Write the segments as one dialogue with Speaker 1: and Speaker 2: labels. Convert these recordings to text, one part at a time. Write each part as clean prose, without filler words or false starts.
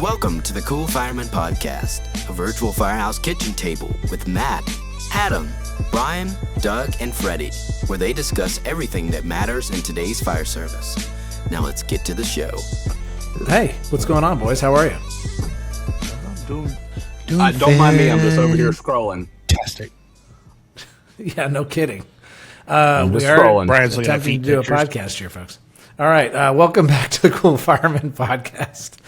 Speaker 1: Welcome to the Cool Fireman Podcast, a virtual firehouse kitchen table with Matt, Adam, Brian, Doug, and Freddie, where they discuss everything that matters in today's fire service. Now let's get to the show.
Speaker 2: Hey, what's going on, boys? How are you?
Speaker 3: Don't mind me. I'm just over here scrolling.
Speaker 4: Fantastic.
Speaker 2: Yeah, no kidding. We
Speaker 3: scrolling.
Speaker 4: Brian's looking at
Speaker 2: attempting
Speaker 4: feet
Speaker 2: to do a
Speaker 4: pictures.
Speaker 2: podcast here, folks. All right, welcome back to the Cool Fireman Podcast.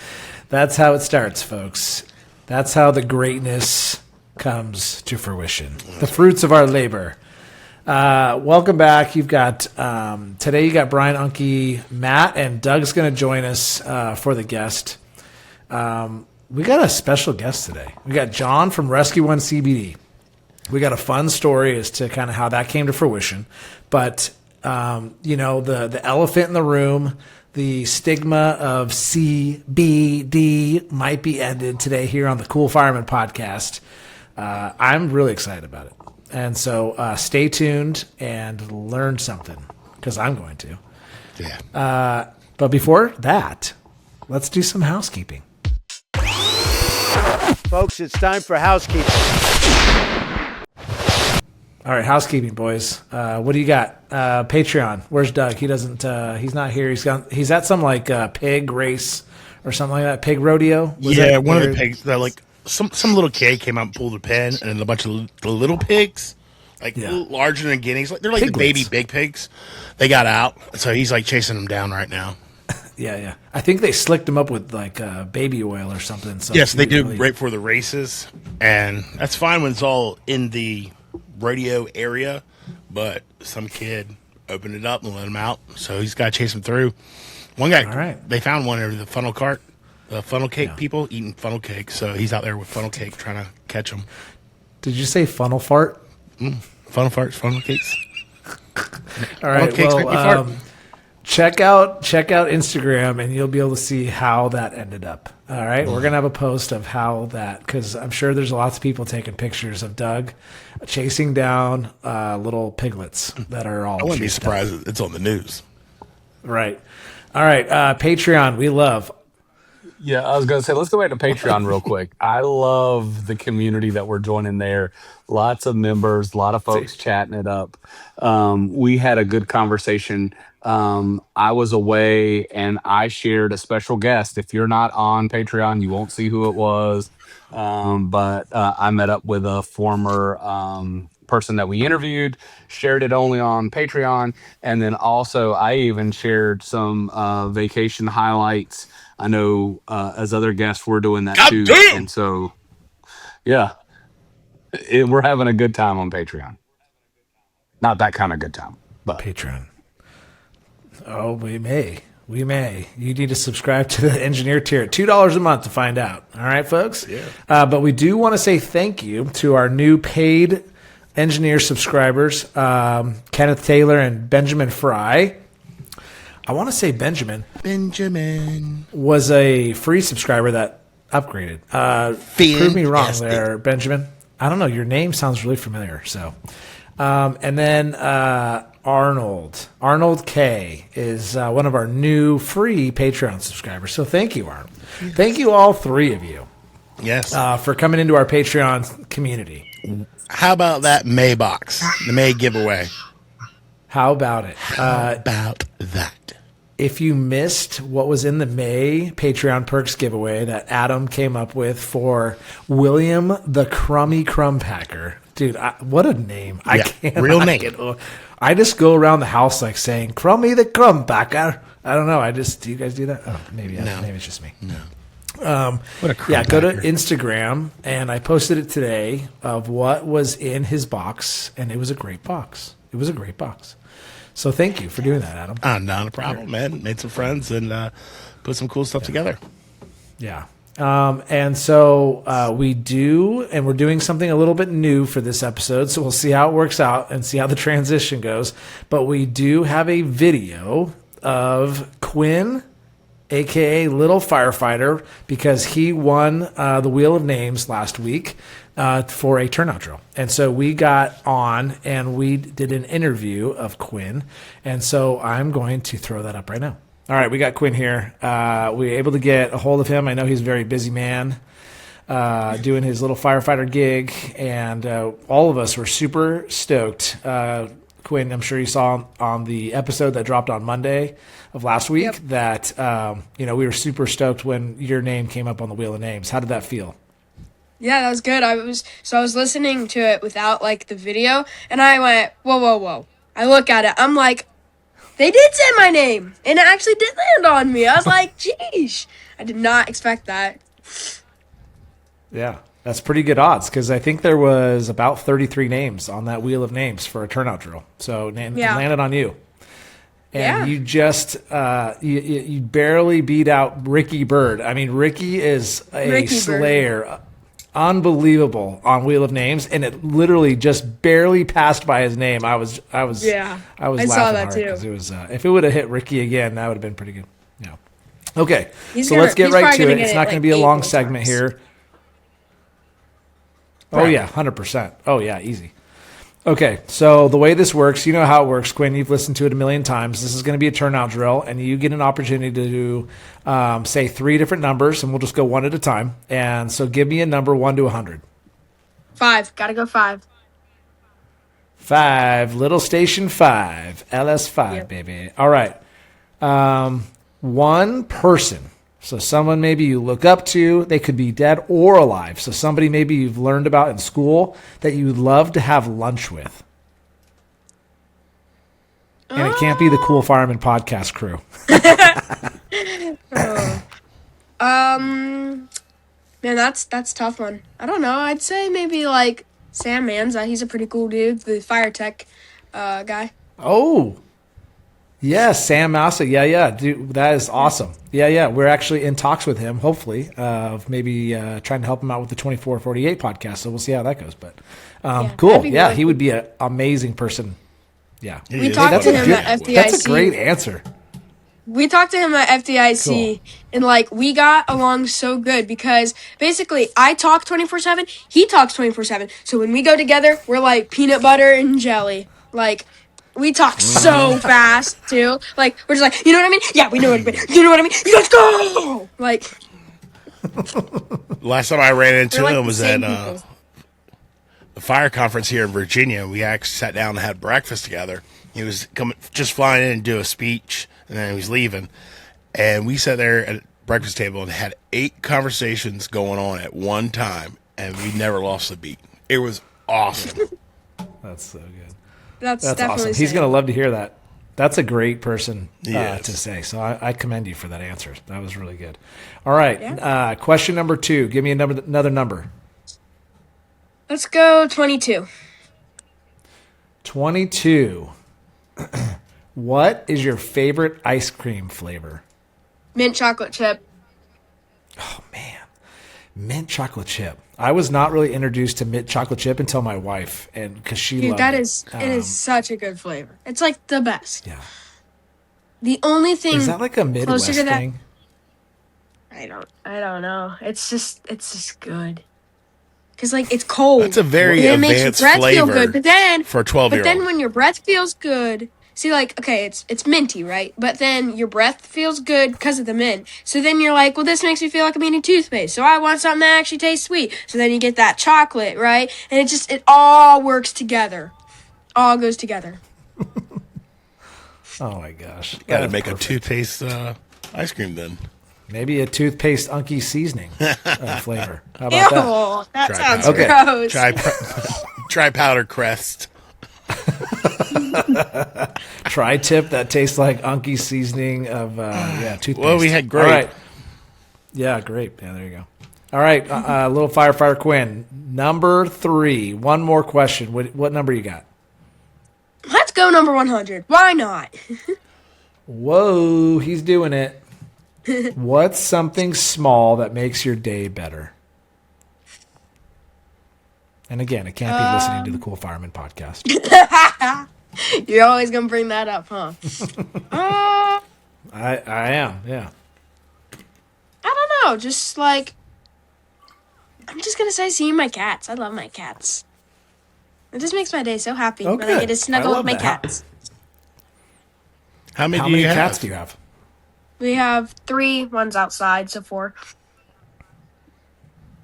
Speaker 2: That's how it starts, folks. That's how the greatness comes to fruition. The fruits of our labor. Welcome back. You've got today. You got Brian, Unky, Matt, and Doug's going to join us for the guest. We got a special guest today. We got Jon from Rescue One CBD. We got a fun story as to kind of how that came to fruition, but the elephant in the room. The stigma of CBD might be ended today here on the Cool Fireman Podcast. I'm really excited about it. And so stay tuned and learn something, because I'm going to.
Speaker 4: Yeah.
Speaker 2: But before that, let's do some housekeeping.
Speaker 5: Folks, it's time for housekeeping.
Speaker 2: All right, housekeeping, boys. What do you got? Patreon. Where's Doug? He doesn't. He's not here. He's at some pig race or something like that. Pig rodeo.
Speaker 4: One of the pigs. Some little kid came out and pulled a pin, and then a bunch of the little pigs, larger than guineas, they're like
Speaker 2: Piglets.
Speaker 4: the baby big pigs. They got out, so he's chasing them down right now.
Speaker 2: Yeah. I think they slicked him up with baby oil or something. So
Speaker 4: Yes, they do right before the races, and that's fine when it's all in the rodeo area, but some kid opened it up and let him out, so he's got to chase him through. One guy,
Speaker 2: all right.
Speaker 4: They found one over the funnel cart, the funnel cake people eating funnel cake, so he's out there with funnel cake trying to catch them.
Speaker 2: Did you say funnel fart?
Speaker 4: Funnel farts, funnel cakes.
Speaker 2: All right.
Speaker 4: Funnel cakes make me fart.
Speaker 2: Check out Instagram, and you'll be able to see how that ended up. All right, we're gonna have a post of how that, because I'm sure there's lots of people taking pictures of Doug chasing down little piglets that are all.
Speaker 4: I wouldn't be
Speaker 2: juiced
Speaker 4: surprised if it's on the news.
Speaker 2: Right. All right. Patreon, we love.
Speaker 3: Yeah, I was going to say, let's go back to Patreon real quick. I love the community that we're joining there. Lots of members, a lot of folks chatting it up. We had a good conversation. I was away and I shared a special guest. If you're not on Patreon, you won't see who it was. But I met up with a former person that we interviewed, shared it only on Patreon. And then also I even shared some vacation highlights. I know as other guests, we're doing that too.
Speaker 4: Damn!
Speaker 3: And so, we're having a good time on Patreon. Not that kind of good time, but
Speaker 2: Patreon. Oh, we may. You need to subscribe to the engineer tier at $2 a month to find out. All right, folks?
Speaker 4: Yeah.
Speaker 2: But we do want to say thank you to our new paid engineer subscribers, Kenneth Taylor and Benjamin Fry. I want to say Benjamin was a free subscriber that upgraded. Prove me wrong there, Benjamin. I don't know. Your name sounds really familiar. So, and then Arnold K is one of our new free Patreon subscribers. So thank you, Arnold. Yes. Thank you, all three of you.
Speaker 4: Yes.
Speaker 2: For coming into our Patreon community.
Speaker 4: How about that May box, the May giveaway?
Speaker 2: How about it?
Speaker 4: About that.
Speaker 2: If you missed what was in the May Patreon perks giveaway that Adam came up with for William the Crummy Crumb Packer, dude, what a name!
Speaker 4: Yeah,
Speaker 2: I can't
Speaker 4: real name.
Speaker 2: I just go around the house saying Crummy the Crumb Packer. I don't know. Do you guys do that? Oh, maybe it's just me.
Speaker 4: No.
Speaker 2: What a crumb go to Instagram, and I posted it today of what was in his box, and it was a great box. So thank you for doing that, Adam.
Speaker 4: Not a problem, man. Made some friends and put some cool stuff together.
Speaker 2: Yeah. And so we're doing something a little bit new for this episode. So we'll see how it works out and see how the transition goes. But we do have a video of Quinn, a.k.a. Little Firefighter, because he won the Wheel of Names last week for a turnout drill. And so we got on and we did an interview of Quinn. And so I'm going to throw that up right now. All right, we got Quinn here. We were able to get a hold of him. I know he's a very busy man, doing his little firefighter gig, and all of us were super stoked. Quinn, I'm sure you saw on the episode that dropped on Monday of last week that we were super stoked when your name came up on the Wheel of Names. How did that feel?
Speaker 6: Yeah, that was good. I was listening to it without like the video, and I went, whoa. I look at it. I'm like, they did say my name, and it actually did land on me. I was like, geesh. I did not expect that.
Speaker 2: Yeah, that's pretty good odds because I think there was about 33 names on that Wheel of Names for a turnout drill. So it landed on you. And you just you barely beat out Ricky Bird. I mean, Ricky is a slayer. Unbelievable on Wheel of Names, and it literally just barely passed by his name. I was laughing
Speaker 6: saw that
Speaker 2: hard
Speaker 6: too.
Speaker 2: because it was if it would have hit Ricky again, that would have been pretty good. Yeah. Okay,
Speaker 6: He's
Speaker 2: let's get right to it.
Speaker 6: Get
Speaker 2: it's not going to be a long segment here. Oh yeah, 100%. Oh yeah, easy. Okay, so the way this works, you know how it works, Quinn. You've listened to it a million times. This is going to be a turnout drill, and you get an opportunity to say 3 different numbers, and we'll just go one at a time. And so give me a number 1 to 100.
Speaker 6: 5. Gotta go 5.
Speaker 2: 5. Little Station 5. LS5, baby. All right. One person. So someone maybe you look up to, they could be dead or alive. So somebody maybe you've learned about in school that you would love to have lunch with. And it can't be the Cool Fireman Podcast crew.
Speaker 6: Man, that's a tough one. I don't know. I'd say maybe like Sam Manza. He's a pretty cool dude, the fire tech guy.
Speaker 2: Oh, yeah, Sam Massa. Yeah, dude, that is awesome. Yeah, we're actually in talks with him, hopefully, of maybe trying to help him out with the 2448 podcast. So we'll see how that goes. But cool. Yeah, he would be an amazing person. Yeah,
Speaker 6: we talked to him at FDIC.
Speaker 2: That's a great answer.
Speaker 6: We talked to him at FDIC, and like we got along so good because basically I talk 24/7, he talks 24/7. So when we go together, we're like peanut butter and jelly. Like we talk so fast too. Like we're just like, you know what I mean? Yeah, we know what I mean. You know what I mean? Let's go! Like
Speaker 4: last time I ran into
Speaker 6: like
Speaker 4: him was at
Speaker 6: people.
Speaker 4: the fire conference here in Virginia. We actually sat down and had breakfast together. He was just flying in and do a speech, and then he was leaving. And we sat there at a breakfast table and had 8 conversations going on at one time, and we never lost a beat. It was awesome.
Speaker 2: That's so good.
Speaker 6: That's
Speaker 2: awesome. He's going to love to hear that. That's a great person to say. So I commend you for that answer. That was really good. All right.
Speaker 6: Yeah.
Speaker 2: Question number 2. Give me another number.
Speaker 6: Let's go 22.
Speaker 2: 22. What is your favorite ice cream flavor?
Speaker 6: Mint chocolate chip.
Speaker 2: Oh, man. Mint chocolate chip. I was not really introduced to mint chocolate chip until my wife, and because she loved it.
Speaker 6: It is such a good flavor. It's like the best.
Speaker 2: Yeah.
Speaker 6: The only thing
Speaker 2: is that like a Midwest thing?
Speaker 6: I don't know. It's just good. Cause like it's cold.
Speaker 4: That's a very
Speaker 6: and it makes your
Speaker 4: advanced
Speaker 6: breath
Speaker 4: flavor
Speaker 6: feel good. But then
Speaker 4: for a 12-year-old.
Speaker 6: But then when your breath feels good, see, like, okay, it's minty, right? But then your breath feels good because of the mint. So then you're like, well, this makes me feel like I'm eating toothpaste. So I want something that actually tastes sweet. So then you get that chocolate, right? And it all works together. All goes together.
Speaker 2: Oh my gosh.
Speaker 4: Got to make a toothpaste ice cream then.
Speaker 2: Maybe a toothpaste unky season flavor. How about that?
Speaker 6: That sounds gross.
Speaker 4: Try powder crest.
Speaker 2: Tri-tip that tastes like unky seasoning of toothpaste.
Speaker 4: Well, we had grape.
Speaker 2: All right. Yeah, grape. Yeah, there you go. All right, little firefighter Quinn. Number 3. One more question. What number you got?
Speaker 6: Let's go number 100. Why not?
Speaker 2: Whoa, he's doing it. What's something small that makes your day better? And again, it can't be listening to the Cool Fireman Podcast.
Speaker 6: You're always going to bring that up, huh?
Speaker 2: I am, yeah.
Speaker 6: I don't know. Just like, I'm just going to say seeing my cats. I love my cats. It just makes my day so happy when I get to snuggle with my cats.
Speaker 4: How many
Speaker 2: cats do you have?
Speaker 6: We have 3. One's outside, so 4.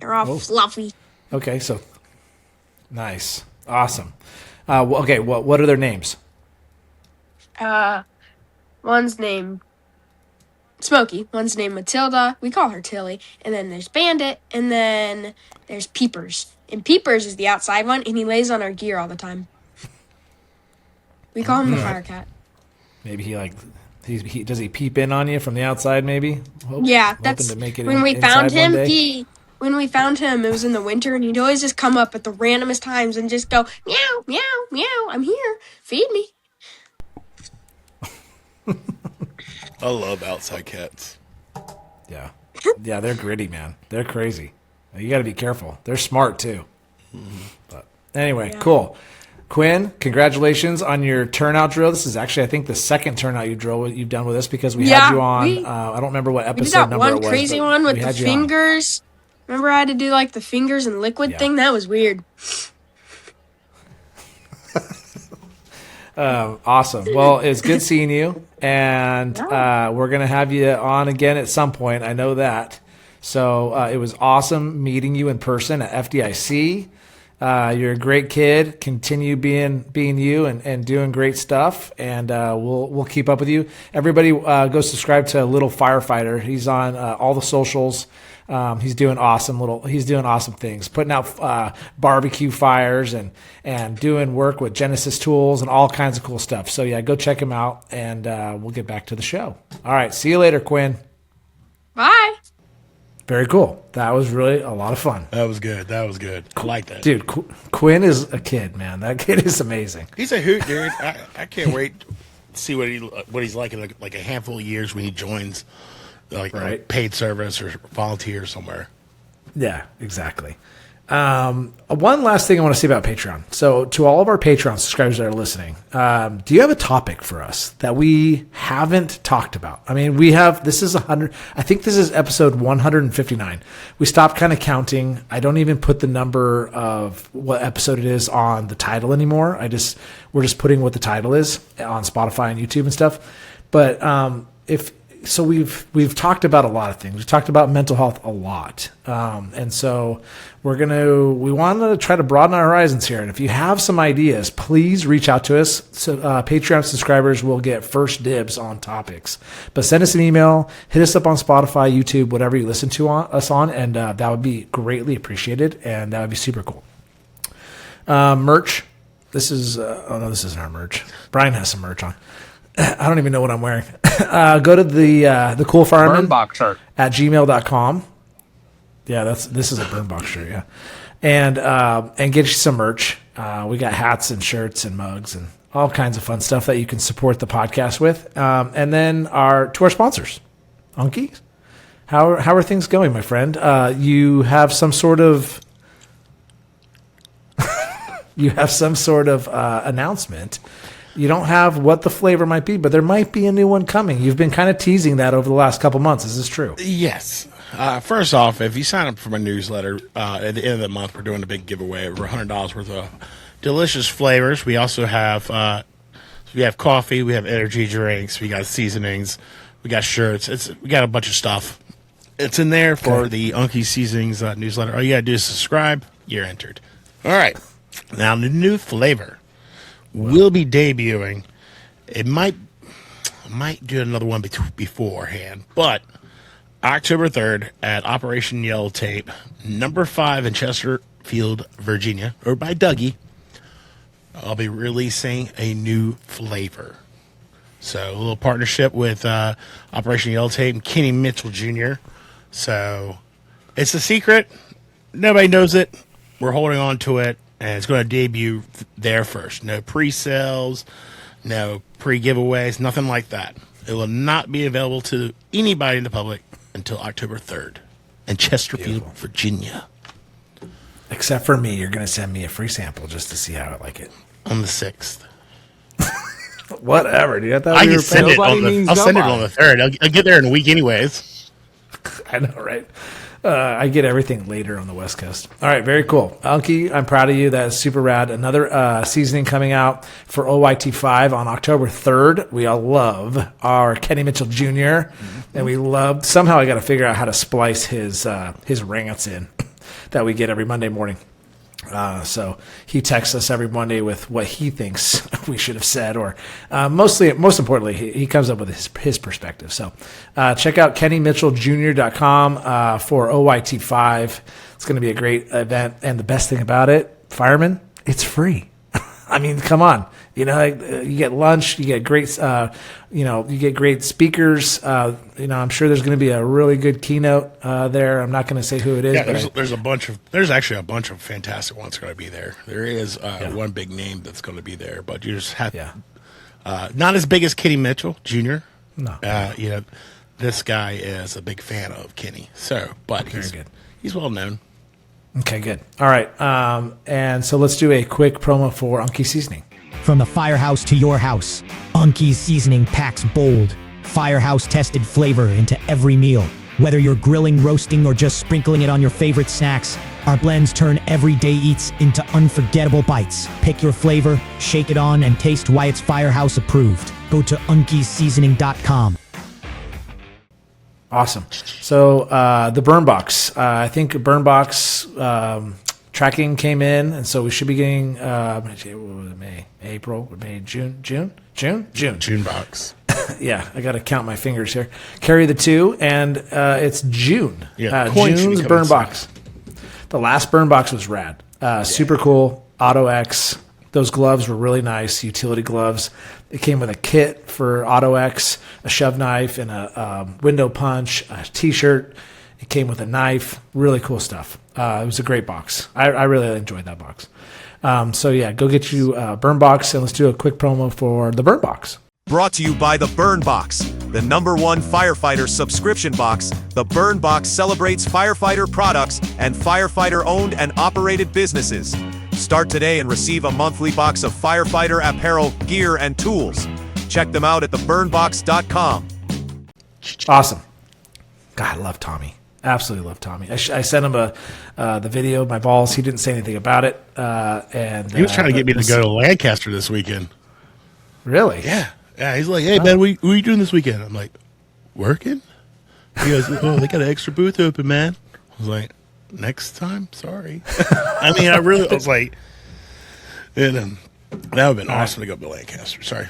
Speaker 6: They're all fluffy.
Speaker 2: Okay, so nice, awesome. Okay, what are their names?
Speaker 6: One's named Smokey. One's named Matilda. We call her Tilly. And then there's Bandit. And then there's Peepers. And Peepers is the outside one, and he lays on our gear all the time. We call him the Fire Cat.
Speaker 2: Maybe he does he peep in on you from the outside? Maybe.
Speaker 6: That's
Speaker 2: to make it
Speaker 6: when we
Speaker 2: inside
Speaker 6: found him.
Speaker 2: one day?
Speaker 6: When we found him, it was in the winter, and he'd always just come up at the randomest times and just go meow, meow, meow. I'm here. Feed me.
Speaker 4: I love outside cats.
Speaker 2: Yeah, they're gritty, man. They're crazy. You got to be careful. They're smart too. But anyway, cool. Quinn, congratulations on your turnout drill. This is actually, I think, the second turnout you've done with us because we had you on. I don't remember what episode number it was.
Speaker 6: We did that one crazy one with the fingers. Remember I had to do like the fingers and liquid thing? That was weird.
Speaker 2: Awesome. Well, it's good seeing you, and we're going to have you on again at some point. I know that. So it was awesome meeting you in person at FDIC. You're a great kid. Continue being you and doing great stuff, and we'll keep up with you. Everybody go subscribe to Little Firefighter. He's on all the socials. He's doing awesome things, putting out barbecue fires and doing work with Genesis tools and all kinds of cool stuff. So yeah, go check him out, and we'll get back to the show. All right, see you later, Quinn.
Speaker 6: Bye.
Speaker 2: Very cool. That was really a lot of fun.
Speaker 4: That was good. I like that.
Speaker 2: Dude, Quinn is a kid, man. That kid is amazing.
Speaker 4: He's a hoot, dude. I can't wait to see what he's like in like a handful of years when he joins a paid service or volunteer somewhere.
Speaker 2: Yeah, exactly. One last thing I want to say about Patreon. So to all of our Patreon subscribers that are listening, do you have a topic for us that we haven't talked about? I mean, this is 100. I think this is episode 159. We stopped kind of counting. I don't even put the number of what episode it is on the title anymore. We're just putting what the title is on Spotify and YouTube and stuff. But so we've talked about a lot of things. We've talked about mental health a lot. And so we want to try to broaden our horizons here. And if you have some ideas, please reach out to us. So Patreon subscribers will get first dibs on topics. But send us an email, hit us up on Spotify, YouTube, whatever you listen to us on, and that would be greatly appreciated, and that would be super cool. Merch. This is this isn't our merch. Brian has some merch on. I don't even know what I'm wearing. Go to the Cool Fireman
Speaker 3: Burn box shirt
Speaker 2: at gmail.com. Yeah, this is a burn box shirt, yeah. And get you some merch. We got hats and shirts and mugs and all kinds of fun stuff that you can support the podcast with. And then to our sponsors. Unky, how are things going, my friend? You have some sort of announcement. You don't have what the flavor might be, but there might be a new one coming. You've been kind of teasing that over the last couple months. Is this true?
Speaker 4: Yes. First off, if you sign up for my newsletter, at the end of the month, we're doing a big giveaway over $100 worth of delicious flavors. We also have coffee, we have energy drinks, we got seasonings, we got shirts. We got a bunch of stuff. It's in there for the Unky Seasonings newsletter. All you got to do is subscribe. You're entered. All right. Now, the new flavor will be debuting. It might do another one beforehand, but October 3rd at Operation Yellow Tape, number 5 in Chesterfield, Virginia, or by Dougie, I'll be releasing a new flavor. So a little partnership with Operation Yellow Tape and Kenny Mitchell Jr. So it's a secret. Nobody knows it. We're holding on to it. And it's going to debut there first. No pre-sales, no pre-giveaways, nothing like that. It will not be available to anybody in the public until October 3rd in Chesterfield, Virginia.
Speaker 2: Except for me. You're going to send me a free sample just to see how I like it.
Speaker 4: On the 6th.
Speaker 2: Whatever, dude.
Speaker 4: I can send it on the 3rd. I'll get there in a week anyways.
Speaker 2: I know, right? I get everything later on the West Coast. All right, very cool. Unky, I'm proud of you. That is super rad. Another seasoning coming out for OYT5 on October 3rd. We all love our Kenny Mitchell Jr. And we love, somehow I got to figure out how to splice his rants in that we get every Monday morning. So he texts us every Monday with what he thinks we should have said, or most importantly, he comes up with his perspective. So check out KennyMitchellJr.com for OYT5. It's going to be a great event, and the best thing about it, firemen, it's free. I mean, come on. You know, you get lunch, you get great, you get great speakers. I'm sure there's going to be a really good keynote there. I'm not going to say who it is.
Speaker 4: Yeah, there's actually a bunch of fantastic ones going to be there. There is one big name that's going to be there, but you just have not as big as Kenny Mitchell Jr.
Speaker 2: No.
Speaker 4: This guy is a big fan of Kenny, but he's well known.
Speaker 2: Okay, good. All right. And so let's do a quick promo for Unky Seasoning.
Speaker 7: From the firehouse to your house, Unky's Seasoning packs bold, firehouse-tested flavor into every meal. Whether you're grilling, roasting, or just sprinkling it on your favorite snacks, our blends turn everyday eats into unforgettable bites. Pick your flavor, shake it on, and taste why it's Firehouse approved. Go to unkyseasoning.com.
Speaker 2: Awesome. So the burn box, I think burn box tracking came in, and so we should be getting
Speaker 4: June box.
Speaker 2: Yeah, I got to count my fingers here. Carry the two, and it's June.
Speaker 4: Yeah,
Speaker 2: June's burn box. The last burn box was rad. Super cool. Auto X. Those gloves were really nice, utility gloves. It came with a kit for Auto X, a shove knife, and a window punch, a T-shirt. It came with a knife. Really cool stuff. It was a great box. I really enjoyed that box. Go get you a burn box, and let's do a quick promo for the burn box.
Speaker 8: Brought to you by the Burn Box, the #1 firefighter subscription box. The Burn Box celebrates firefighter products and firefighter-owned and operated businesses. Start today and receive a monthly box of firefighter apparel, gear, and tools. Check them out at theburnbox.com.
Speaker 2: Awesome. God, I love Tommy. Absolutely love Tommy. I sent him the video of my balls. He didn't say anything about it. And
Speaker 4: he was trying to get me to go to Lancaster this weekend.
Speaker 2: Really?
Speaker 4: Yeah. He's like, "Hey, man, what are you doing this weekend?" I'm like, "Working." He goes, "Oh, they got an extra booth open, man." I was like, "Next time, sorry." I mean, I was like, and that would have been awesome to go to Lancaster. Sorry.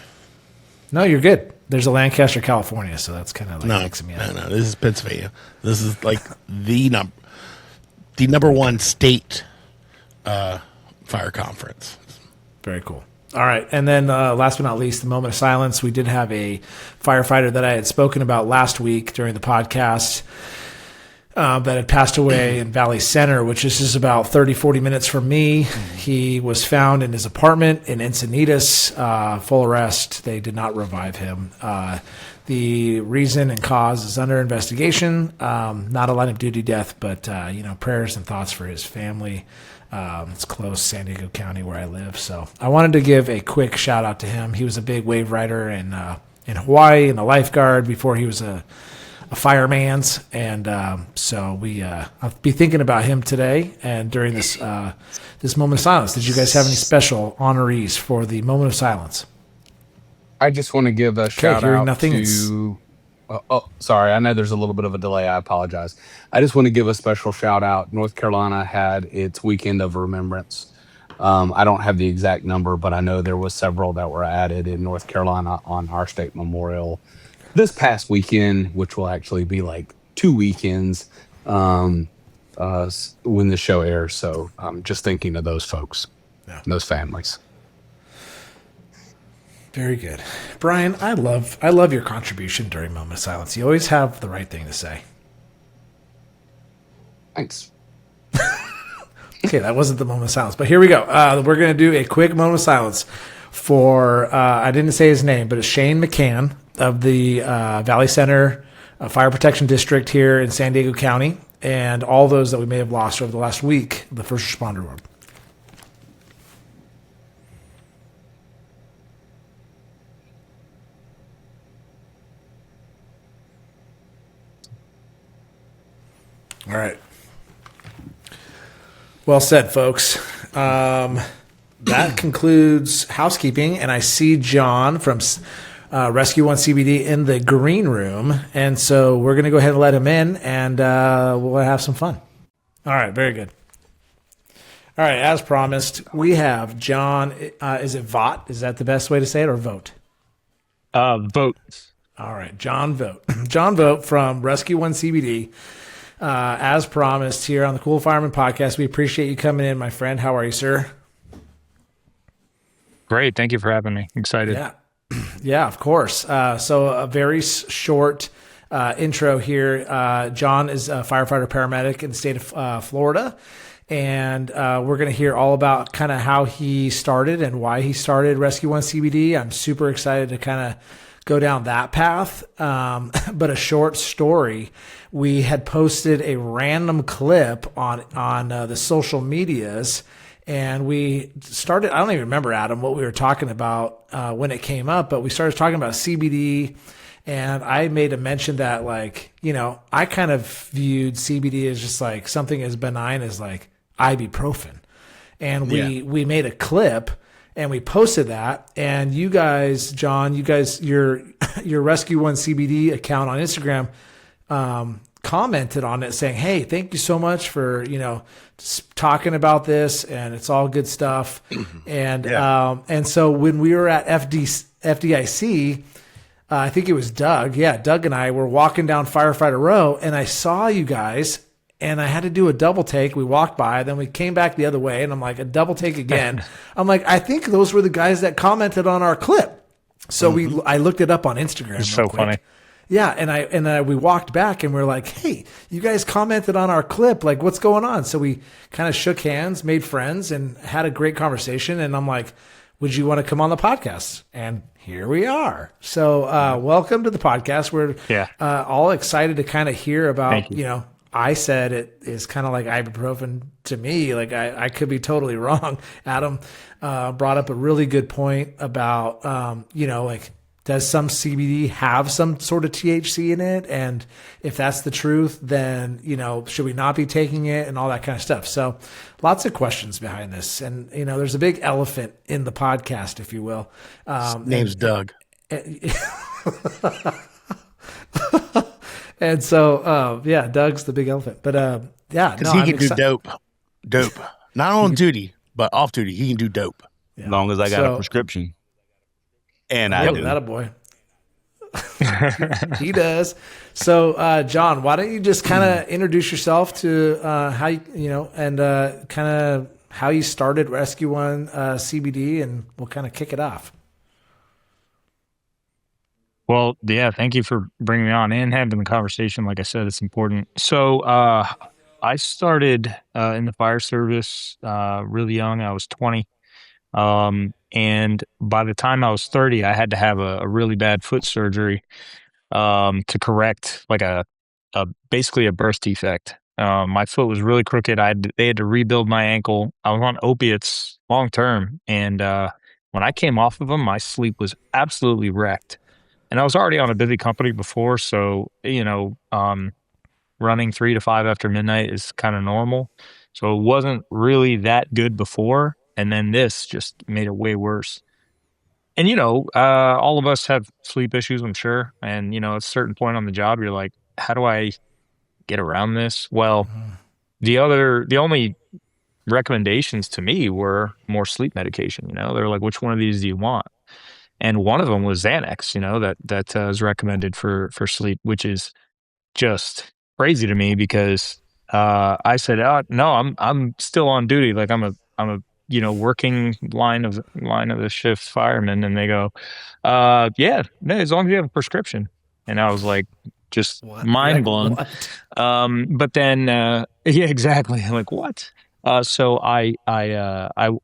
Speaker 2: No, you're good. There's a Lancaster, California, so that's kind of like mixing me up.
Speaker 4: No. This is Pennsylvania. This is like the number one state fire conference.
Speaker 2: Very cool. All right, and then last but not least, the moment of silence. We did have a firefighter that I had spoken about last week during the podcast that had passed away in Valley Center, which is just about 30, 40 minutes from me. He was found in his apartment in Encinitas, full arrest. They did not revive him. The reason and cause is under investigation. Not a line of duty death, but prayers and thoughts for his family. It's close, San Diego County, where I live. So I wanted to give a quick shout out to him. He was a big wave rider in Hawaii and a lifeguard before he was a fireman's. And so I'll be thinking about him today and during this moment of silence. Did you guys have any special honorees for the moment of silence?
Speaker 3: I just want to give a shout out to. Sorry, I know there's a little bit of a delay. I apologize. I just want to give a special shout out. North Carolina had its weekend of remembrance. I don't have the exact number, but I know there was several that were added in North Carolina on our state memorial this past weekend, which will actually be like 2 weekends when the show airs. So I'm just thinking of those folks, those families.
Speaker 2: Very good. Brian, I love your contribution during Moment of Silence. You always have the right thing to say.
Speaker 3: Thanks.
Speaker 2: Okay, that wasn't the Moment of Silence, but here we go. We're going to do a quick Moment of Silence for, I didn't say his name, but it's Shane McCann of the Valley Center Fire Protection District here in San Diego County, and all those that we may have lost over the last week, the first responder world. All right. Well said, folks. That concludes housekeeping, and I see Jon from Rescue One CBD in the green room, and so we're going to go ahead and let him in, and we'll have some fun. All right, very good. All right, as promised, we have Jon. Is it Vought? Is that the best way to say it, or Vote?
Speaker 9: Vote.
Speaker 2: All right, Jon Vought. Jon Vought from Rescue One CBD. As promised, here on the Cool Fireman Podcast, we appreciate you coming in, my friend. How are you, sir?
Speaker 9: Great. Thank you for having me. Excited.
Speaker 2: Yeah, of course. So a very short intro here. Jon is a firefighter paramedic in the state of Florida. And we're going to hear all about kind of how he started and why he started Rescue One CBD. I'm super excited to kind of go down that path. But a short story. We had posted a random clip on the social medias, and we started, I don't even remember, Adam, what we were talking about when it came up, but we started talking about CBD, and I made a mention that, like, you know, I kind of viewed CBD as just like something as benign as like ibuprofen. And we made a clip and we posted that, and you guys, Jon, your Rescue One CBD account on Instagram commented on it saying, hey, thank you so much for, you know, talking about this, and it's all good stuff. And so when we were at FDIC, I think it was Doug. Yeah, Doug and I were walking down Firefighter Row, and I saw you guys, and I had to do a double take. We walked by, then we came back the other way, and I'm like, a double take again. I'm like, I think those were the guys that commented on our clip. So I looked it up on Instagram.
Speaker 9: It's so funny.
Speaker 2: Yeah, and we walked back and we're like, hey, you guys commented on our clip. Like, what's going on? So we kind of shook hands, made friends, and had a great conversation. And I'm like, would you want to come on the podcast? And here we are. So welcome to the podcast. We're all excited to kind of hear about, you know, I said it is kind of like ibuprofen to me. Like, I could be totally wrong. Adam brought up a really good point about, you know, like, does some CBD have some sort of THC in it? And if that's the truth, then, you know, should we not be taking it and all that kind of stuff? So lots of questions behind this. And, you know, there's a big elephant in the podcast, if you will.
Speaker 4: His name's Doug.
Speaker 2: And so, Doug's the big elephant. But,
Speaker 4: because he can do dope. Not on duty, but off duty. He can do dope.
Speaker 10: As long as I got a prescription. And I do.
Speaker 2: That a boy. He does. So, Jon, why don't you just kind of introduce yourself to how you know, and kind of how you started Rescue One CBD, and we'll kind of kick it off.
Speaker 9: Well, yeah, thank you for bringing me on and having the conversation. Like I said, it's important. So I started in the fire service really young. I was 20. And by the time I was 30, I had to have a really bad foot surgery to correct like basically a birth defect. My foot was really crooked. They had to rebuild my ankle. I was on opiates long term, and when I came off of them, my sleep was absolutely wrecked. And I was already on a busy company before, so you know, running 3 to 5 after midnight is kind of normal. So it wasn't really that good before. And then this just made it way worse. And, you know, all of us have sleep issues, I'm sure. And, you know, at a certain point on the job, you're like, how do I get around this? Well, the only recommendations to me were more sleep medication. You know, they're like, which one of these do you want? And one of them was Xanax, you know, that is recommended for sleep, which is just crazy to me because I said, oh, no, I'm still on duty. Like I'm a you know, working line of the shift fireman, and they go, yeah, no, as long as you have a prescription. And I was like, just mind blown. But then, yeah, exactly. I'm like, what? So I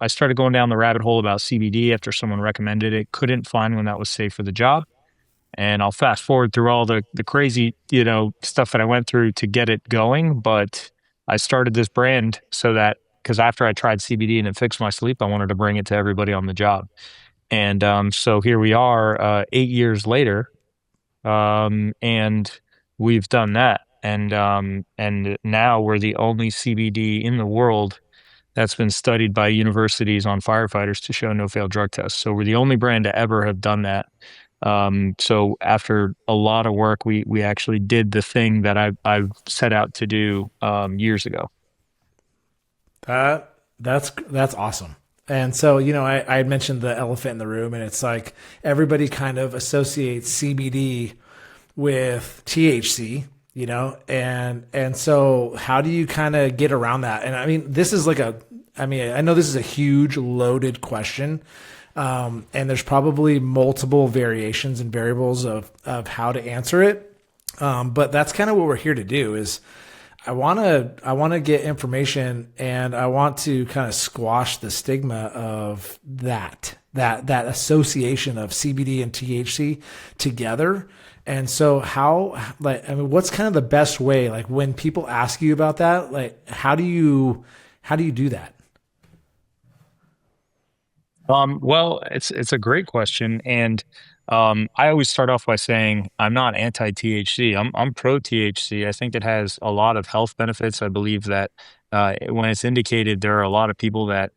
Speaker 9: started going down the rabbit hole about CBD after someone recommended it. Couldn't find one that was safe for the job. And I'll fast forward through all the crazy, you know, stuff that I went through to get it going. But I started this brand so that, because after I tried CBD and it fixed my sleep, I wanted to bring it to everybody on the job. And so here we are 8 years later, and we've done that. And now we're the only CBD in the world that's been studied by universities on firefighters to show no failed drug tests. So we're the only brand to ever have done that. So after a lot of work, we actually did the thing that I've set out to do years ago.
Speaker 2: That's awesome. And so, I had mentioned the elephant in the room, and it's like everybody kind of associates CBD with THC, and so how do you kind of get around that? And I mean, this is I know this is a huge loaded question. And there's probably multiple variations and variables of how to answer it. But that's kind of what we're here to do is I want to get information, and I want to kind of squash the stigma of that association of CBD and THC together. And so what's kind of the best way, like when people ask you about that, like how do you do that?
Speaker 9: Well, it's a great question, and I always start off by saying I'm not anti-THC. I'm pro-THC. I think it has a lot of health benefits. I believe that when it's indicated, there are a lot of people that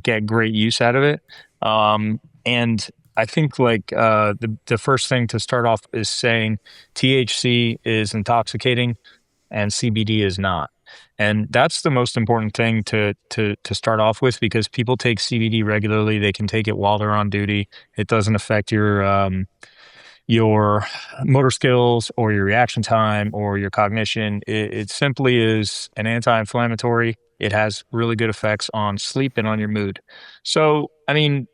Speaker 9: get great use out of it. And I think the first thing to start off is saying THC is intoxicating and CBD is not. And that's the most important thing to start off with, because people take CBD regularly. They can take it while they're on duty. It doesn't affect your motor skills or your reaction time or your cognition. It simply is an anti-inflammatory. It has really good effects on sleep and on your mood. So, I mean,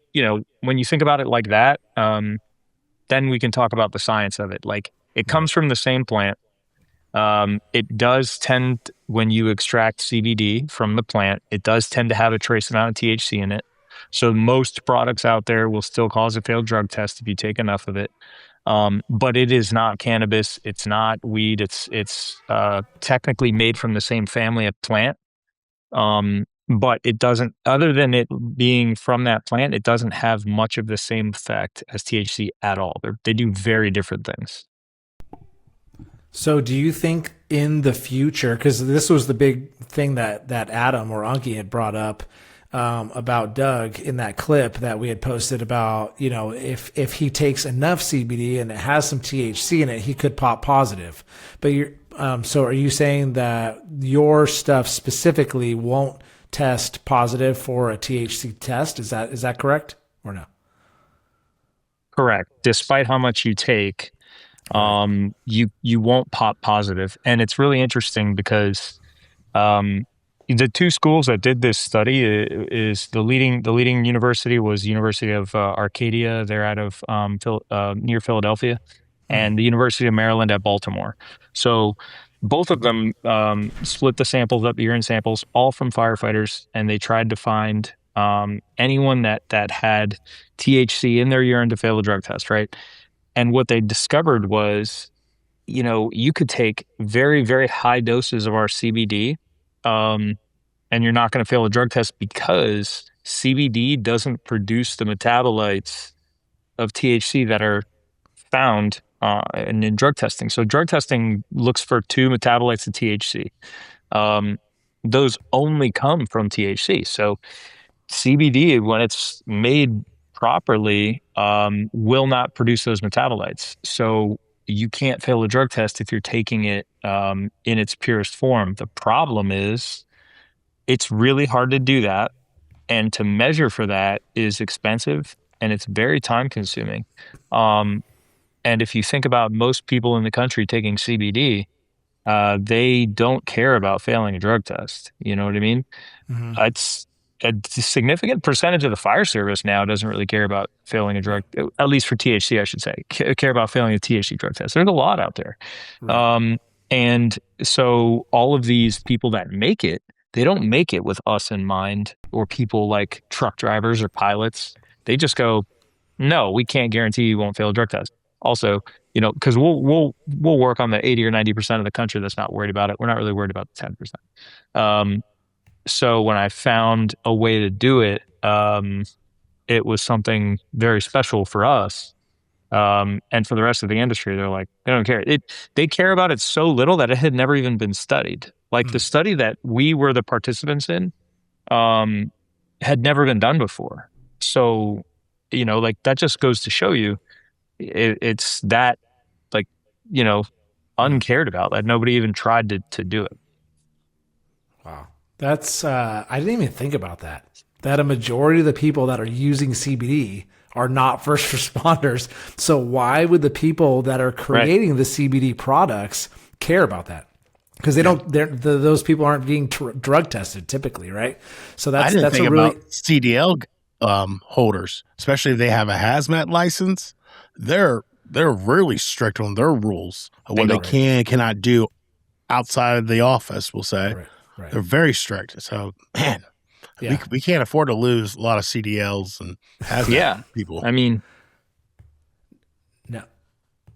Speaker 9: when you think about it like that, then we can talk about the science of it. Like, it comes from the same plant. It does tend, when you extract CBD from the plant, it does tend to have a trace amount of THC in it. So most products out there will still cause a failed drug test if you take enough of it. But it is not cannabis. It's not weed. It's technically made from the same family of plant. But it doesn't, other than it being from that plant, it doesn't have much of the same effect as THC at all. They do very different things.
Speaker 2: So do you think in the future, because this was the big thing that Adam or Unky had brought up about Doug in that clip that we had posted about, if he takes enough CBD and it has some THC in it, he could pop positive. But so are you saying that your stuff specifically won't test positive for a THC test? Is that correct or no?
Speaker 9: Correct. Despite how much you take, you won't pop positive. And it's really interesting because the two schools that did this study is the leading university was University of Arcadia. They're out of near Philadelphia, and the University of Maryland at Baltimore. So both of them split the samples up, urine samples, all from firefighters, and they tried to find anyone that had THC in their urine to fail a drug test, right? And what they discovered was, you could take very, very high doses of our CBD, and you're not going to fail a drug test because CBD doesn't produce the metabolites of THC that are found in drug testing. So drug testing looks for two metabolites of THC. Those only come from THC. So CBD, when it's made properly, will not produce those metabolites. So you can't fail a drug test if you're taking it in its purest form. The problem is it's really hard to do that, and to measure for that is expensive and it's very time consuming. And if you think about most people in the country taking CBD, they don't care about failing a drug test. You know what I mean? Mm-hmm. It's a significant percentage of the fire service now doesn't really care about failing a drug, at least for THC, I should say, care about failing a THC drug test. There's a lot out there. Right. And so all of these people that make it, they don't make it with us in mind, or people like truck drivers or pilots. They just go, no, we can't guarantee you won't fail a drug test. Also, because we'll work on the 80 or 90% of the country that's not worried about it. We're not really worried about the 10%. So when I found a way to do it, it was something very special for us. And for the rest of the industry, they're like, they don't care. They care about it so little that it had never even been studied. Like the study that we were the participants in, had never been done before. So, like that just goes to show you it's that, like, uncared about, that nobody even tried to do it.
Speaker 2: Wow. That's, I didn't even think about that. That a majority of the people that are using CBD are not first responders. So why would the people that are creating the CBD products care about that? Because they don't. Those people aren't being drug tested typically, right? So that's
Speaker 4: I didn't think
Speaker 2: a really
Speaker 4: about CDL holders, especially if they have a hazmat license. They're really strict on their rules of what they can and cannot do outside of the office. We'll say they're very strict. So man, we can't afford to lose a lot of CDLs and hazmat people.
Speaker 9: I mean,
Speaker 2: no.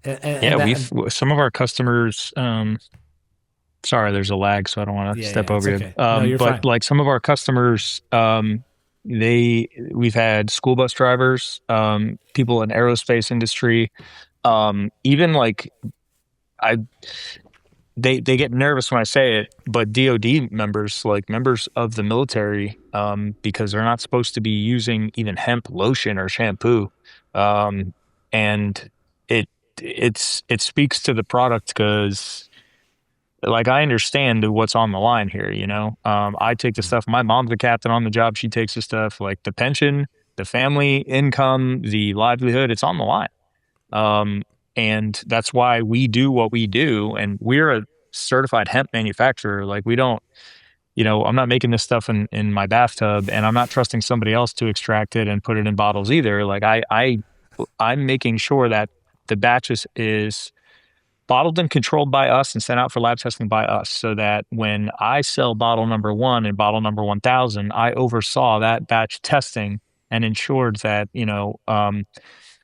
Speaker 9: We've some of our customers. Sorry, there's a lag, so I don't want to step over you.
Speaker 2: Okay. No, you're
Speaker 9: but
Speaker 2: fine.
Speaker 9: like some of our customers, we've had school bus drivers, people in aerospace industry, even like they get nervous when I say it, but DoD members, like members of the military, because they're not supposed to be using even hemp lotion or shampoo, and it speaks to the product because. Like, I understand what's on the line here, I take the stuff. My mom's the captain on the job. She takes the stuff like the pension, the family income, the livelihood. It's on the line. And that's why we do what we do. And we're a certified hemp manufacturer. Like, we don't, I'm not making this stuff in my bathtub, and I'm not trusting somebody else to extract it and put it in bottles either. Like, I'm making sure that the batch is bottled and controlled by us and sent out for lab testing by us, so that when I sell bottle number 1 and bottle number 1000, I oversaw that batch testing and ensured that,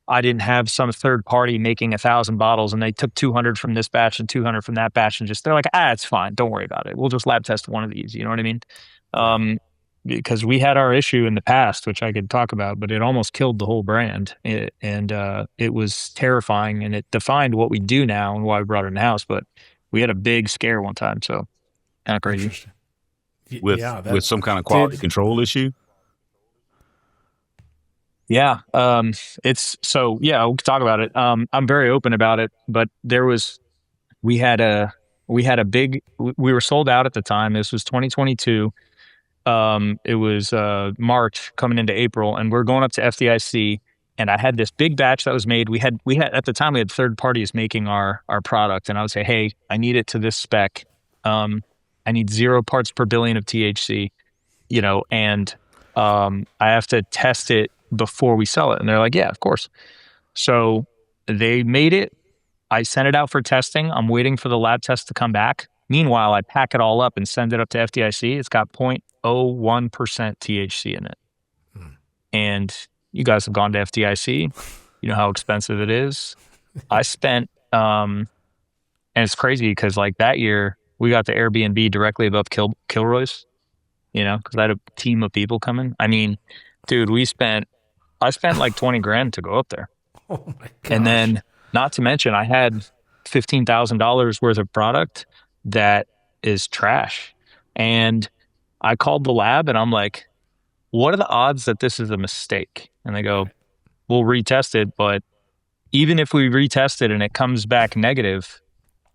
Speaker 9: I didn't have some third party making 1,000 bottles and they took 200 from this batch and 200 from that batch and they're like, it's fine. Don't worry about it. We'll just lab test one of these. You know what I mean? Because we had our issue in the past, which I could talk about, but it almost killed the whole brand. It was terrifying, and it defined what we do now and why we brought it in house. But we had a big scare one time, so kind of crazy.
Speaker 10: With some kind of quality control issue.
Speaker 9: Yeah, it's so. Yeah, we can talk about it. I'm very open about it, but we had a big. We were sold out at the time. This was 2022. It was March coming into April, and we're going up to FDIC, and I had this big batch that was made. We had at the time we had third parties making our product, and I would say, hey, I need it to this spec. I need 0 parts per billion of THC, and I have to test it before we sell it. And they're like, yeah, of course. So they made it. I sent it out for testing. I'm waiting for the lab test to come back. Meanwhile, I pack it all up and send it up to FDIC. It's got 0.01% THC in it. And you guys have gone to FDIC. You know how expensive it is. I spent, and it's crazy because like that year, we got the Airbnb directly above Kilroy's, because I had a team of people coming. I mean, dude, I spent like 20 grand to go up there.
Speaker 2: Oh my gosh.
Speaker 9: And then, not to mention, I had $15,000 worth of product that is trash. And I called the lab and I'm like, what are the odds that this is a mistake? And they go, we'll retest it. But even if we retest it and it comes back negative,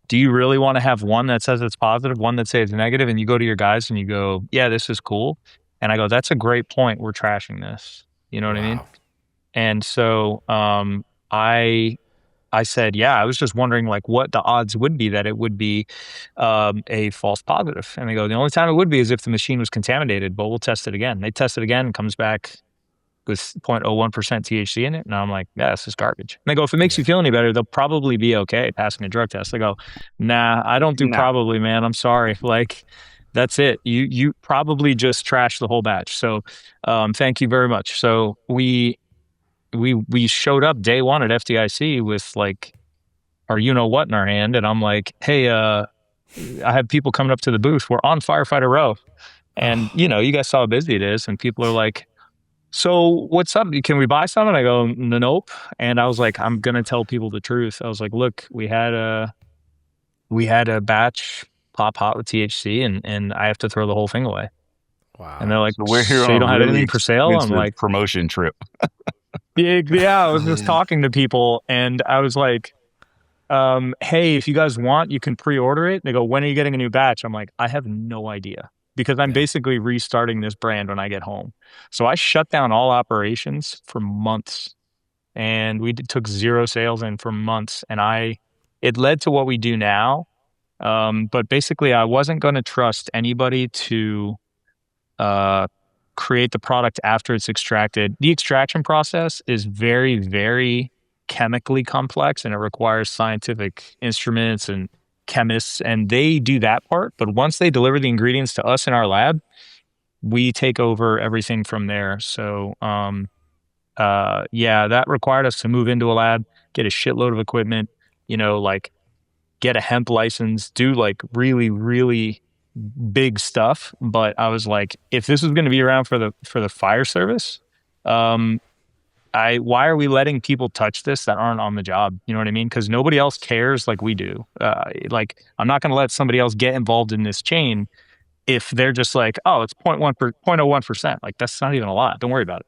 Speaker 9: do you really want to have one that says it's positive, one that says it's negative? And you go to your guys and you go, yeah, this is cool. And I go, that's a great point. We're trashing this. You know what I mean? And so I said, yeah, I was just wondering like what the odds would be that it would be a false positive. And they go, the only time it would be is if the machine was contaminated, but we'll test it again. They test it again and comes back with 0.01% THC in it. And I'm like, yeah, this is garbage. And they go, if it makes you feel any better, they'll probably be okay passing a drug test. I go, nah, I don't do probably, man. I'm sorry. Like, that's it. You probably just trashed the whole batch. So thank you very much. So we showed up day one at FDIC with like our what in our hand. And I'm like, hey, I have people coming up to the booth. We're on Firefighter Row. And, you guys saw how busy it is. And people are like, so what's up? Can we buy some? And I go, nope. And I was like, I'm going to tell people the truth. I was like, look, we had a batch pop hot with THC and I have to throw the whole thing away.
Speaker 2: Wow.
Speaker 9: And they're like,
Speaker 10: We're here
Speaker 9: so
Speaker 10: on
Speaker 9: you
Speaker 10: a
Speaker 9: don't have
Speaker 10: really
Speaker 9: anything for sale? I'm
Speaker 10: expensive
Speaker 9: like,
Speaker 10: promotion trip.
Speaker 9: yeah, I was just talking to people and I was like, hey, if you guys want, you can pre-order it. They go, when are you getting a new batch? I'm like, I have no idea because I'm basically restarting this brand when I get home. So I shut down all operations for months and took 0 sales in for months. And it led to what we do now. But basically I wasn't going to trust anybody to, create the product after it's extracted. The extraction process is very, very chemically complex and it requires scientific instruments and chemists, and they do that part. But once they deliver the ingredients to us in our lab, we take over everything from there. So, that required us to move into a lab, get a shitload of equipment, like get a hemp license, do like really, really big stuff. But I was like, if this is going to be around for the fire service, why are we letting people touch this that aren't on the job? You know what I mean? Because nobody else cares like we do. Like I'm not going to let somebody else get involved in this chain if they're just like, oh, it's 0.01%. Like that's not even a lot. Don't worry about it.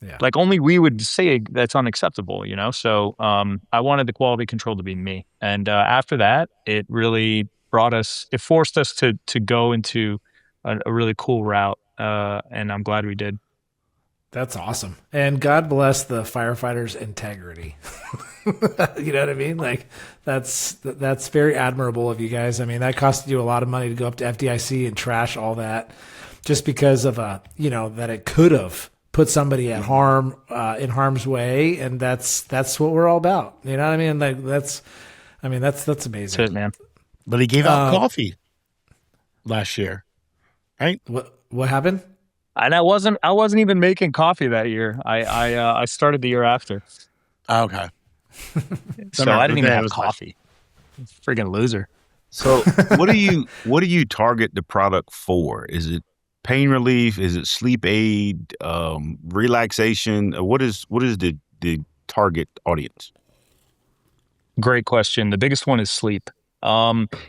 Speaker 2: Yeah.
Speaker 9: Like only we would say that's unacceptable, So I wanted the quality control to be me. And after that, it really forced us to go into a really cool route. And I'm glad we did.
Speaker 2: That's awesome. And God bless the firefighters' integrity. You know what I mean? Like that's very admirable of you guys. I mean, that costed you a lot of money to go up to FDIC and trash all that just because of that it could have put somebody at in harm's way. And that's what we're all about. You know what I mean? Like that's amazing.
Speaker 9: That's it, man.
Speaker 4: But he gave out coffee last year, right?
Speaker 2: What happened?
Speaker 9: And I wasn't even making coffee that year. I started the year after.
Speaker 4: Okay.
Speaker 9: So I didn't even have coffee. Friggin' loser.
Speaker 10: So what do you target the product for? Is it pain relief? Is it sleep aid? Relaxation? What is the target audience?
Speaker 9: Great question. The biggest one is sleep.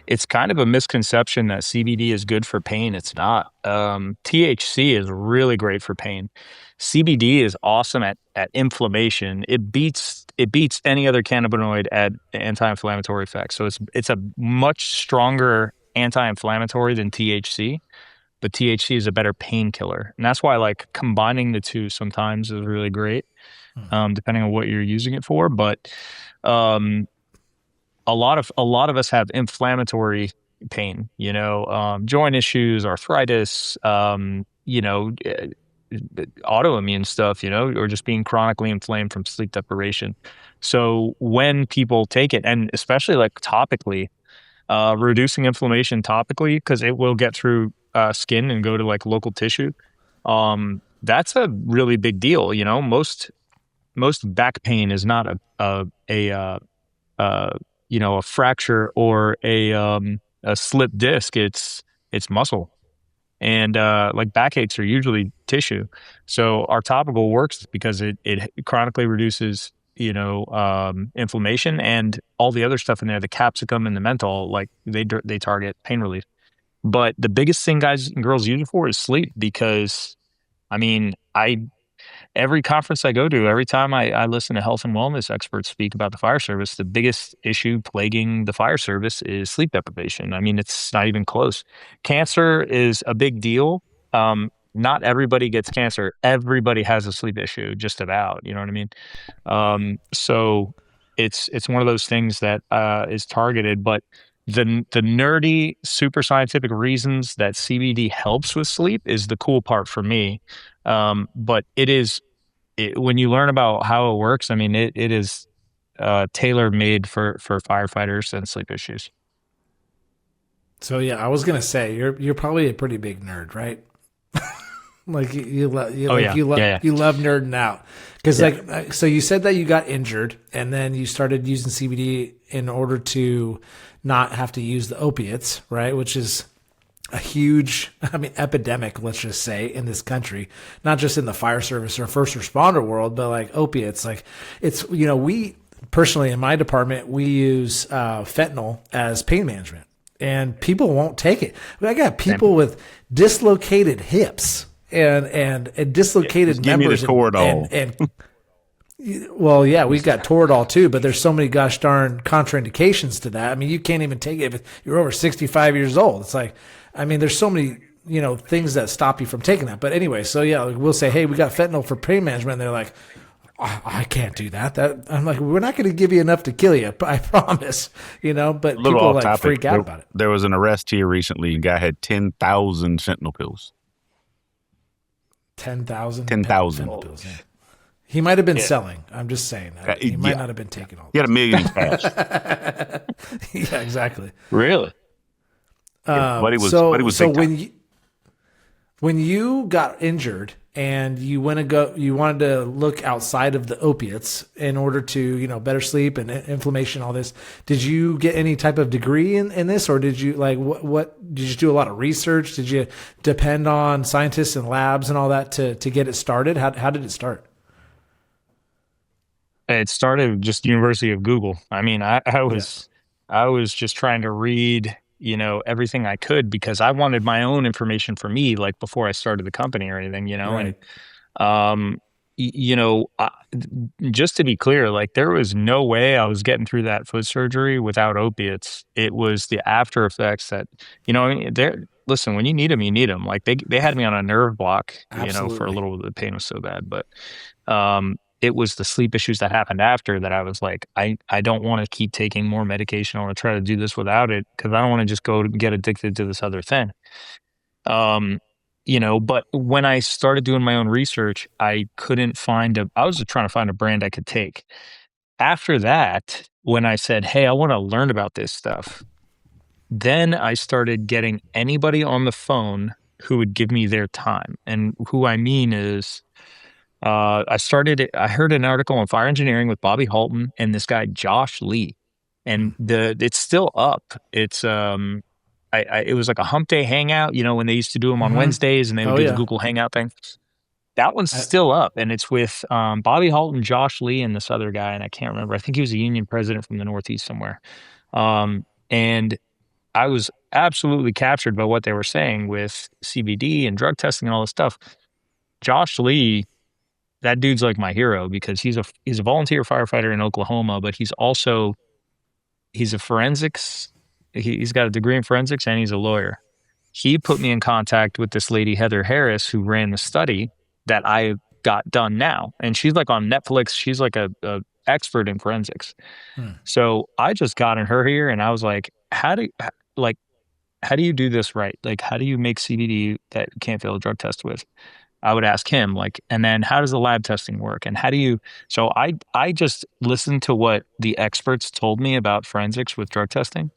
Speaker 9: It's kind of a misconception that CBD is good for pain. It's not. THC is really great for pain. CBD is awesome at inflammation. It beats any other cannabinoid at anti-inflammatory effects. So it's a much stronger anti-inflammatory than THC, but THC is a better painkiller. And that's why like combining the two sometimes is really great, depending on what you're using it for. But a lot of us have inflammatory pain, joint issues, arthritis, autoimmune stuff, or just being chronically inflamed from sleep deprivation. So when people take it, and especially like topically, reducing inflammation topically, because it will get through skin and go to like local tissue, that's a really big deal. Most back pain is not a fracture or a slip disc. It's muscle. And like backaches are usually tissue. So our topical works because it chronically reduces, inflammation, and all the other stuff in there, the capsicum and the menthol, like they target pain relief. But the biggest thing guys and girls use it for is sleep, because every conference I go to, every time I listen to health and wellness experts speak about the fire service, the biggest issue plaguing the fire service is sleep deprivation. It's not even close. Cancer is a big deal. Not everybody gets cancer. Everybody has a sleep issue, just about, you know what I mean? So it's one of those things that is targeted, but the nerdy, super scientific reasons that CBD helps with sleep is the cool part for me. But when you learn about how it works, it is tailor made for firefighters and sleep issues.
Speaker 2: So yeah, I was gonna say you're probably a pretty big nerd, right? Like you love nerding out, because so you said that you got injured and then you started using CBD in order to not have to use the opiates, right? Which is a huge, epidemic, let's just say, in this country, not just in the fire service or first responder world, but like opiates. Like it's, we personally in my department, we use fentanyl as pain management. and people won't take it. I got people with dislocated hips and dislocated
Speaker 10: give me the
Speaker 2: members.
Speaker 10: Toradol.
Speaker 2: And well, yeah, we've got Toradol too, but there's so many gosh darn contraindications to that. I mean, you can't even take it if you're over 65 years old. It's like, I mean, there's so many, things that stop you from taking that. But anyway, so yeah, we'll say, hey, we got fentanyl for pain management. And they're like, I can't do that. I'm like, we're not going to give you enough to kill you. I promise, but people like freak out about it.
Speaker 10: There was an arrest here recently. A guy had 10,000 fentanyl pills.
Speaker 2: 10,000?
Speaker 10: 10,000.
Speaker 2: Fentanyl pills, yeah. He might have been selling. I'm just saying. He might not have been taking all.
Speaker 10: He had $1 million in cash.
Speaker 2: Yeah, exactly.
Speaker 9: Really?
Speaker 10: But he was
Speaker 2: so when you got injured and you wanted to look outside of the opiates in order to better sleep and inflammation, all this, did you get any type of degree in this, or did you what did you do a lot of research? Did you depend on scientists and labs and all that to get it started? How did it start?
Speaker 9: It started just University of Google. I mean, I was just trying to read, everything I could, because I wanted my own information for me, like before I started the company or anything,
Speaker 2: Right.
Speaker 9: and, just to be clear, like there was no way I was getting through that foot surgery without opiates. It was the after effects that, listen, when you need them, you need them. Like they had me on a nerve block, for a little bit. The pain was so bad, but, it was the sleep issues that happened after that I was like, I don't want to keep taking more medication. I want to try to do this without it, because I don't want to just go get addicted to this other thing. But when I started doing my own research, I couldn't I was just trying to find a brand I could take. After that, when I said, hey, I want to learn about this stuff, then I started getting anybody on the phone who would give me their time. And who I mean is, I heard an article on fire engineering with Bobby Halton and this guy, Josh Lee, and it's still up. It's, it was like a hump day hangout, when they used to do them on Wednesdays and they would do the Google Hangout thing. That one's still up, and it's with, Bobby Halton, Josh Lee, and this other guy. And I can't remember. I think he was a union president from the Northeast somewhere. And I was absolutely captured by what they were saying with CBD and drug testing and all this stuff. Josh Lee, that dude's like my hero, because he's a volunteer firefighter in Oklahoma, but he's a forensics. He's got a degree in forensics and he's a lawyer. He put me in contact with this lady, Heather Harris, who ran the study that I got done now. And she's like on Netflix. She's like a expert in forensics. So I just got in her here and I was like, how do you do this right? Like, how do you make CBD that you can't fail a drug test with? I would ask him, and then how does the lab testing work? And so I just listened to what the experts told me about forensics with drug testing.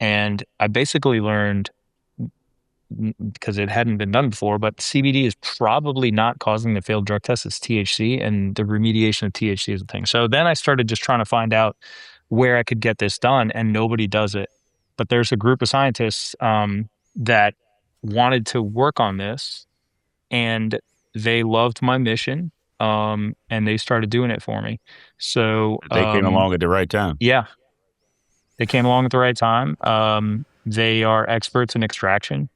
Speaker 9: And I basically learned, because it hadn't been done before, but CBD is probably not causing the failed drug test. It's THC, and the remediation of THC is a thing. So then I started just trying to find out where I could get this done, and nobody does it. But there's a group of scientists that wanted to work on this, and they loved my mission, and they started doing it for me. So
Speaker 10: they came along at the right time.
Speaker 9: Yeah, they came along at the right time. They are experts in extraction,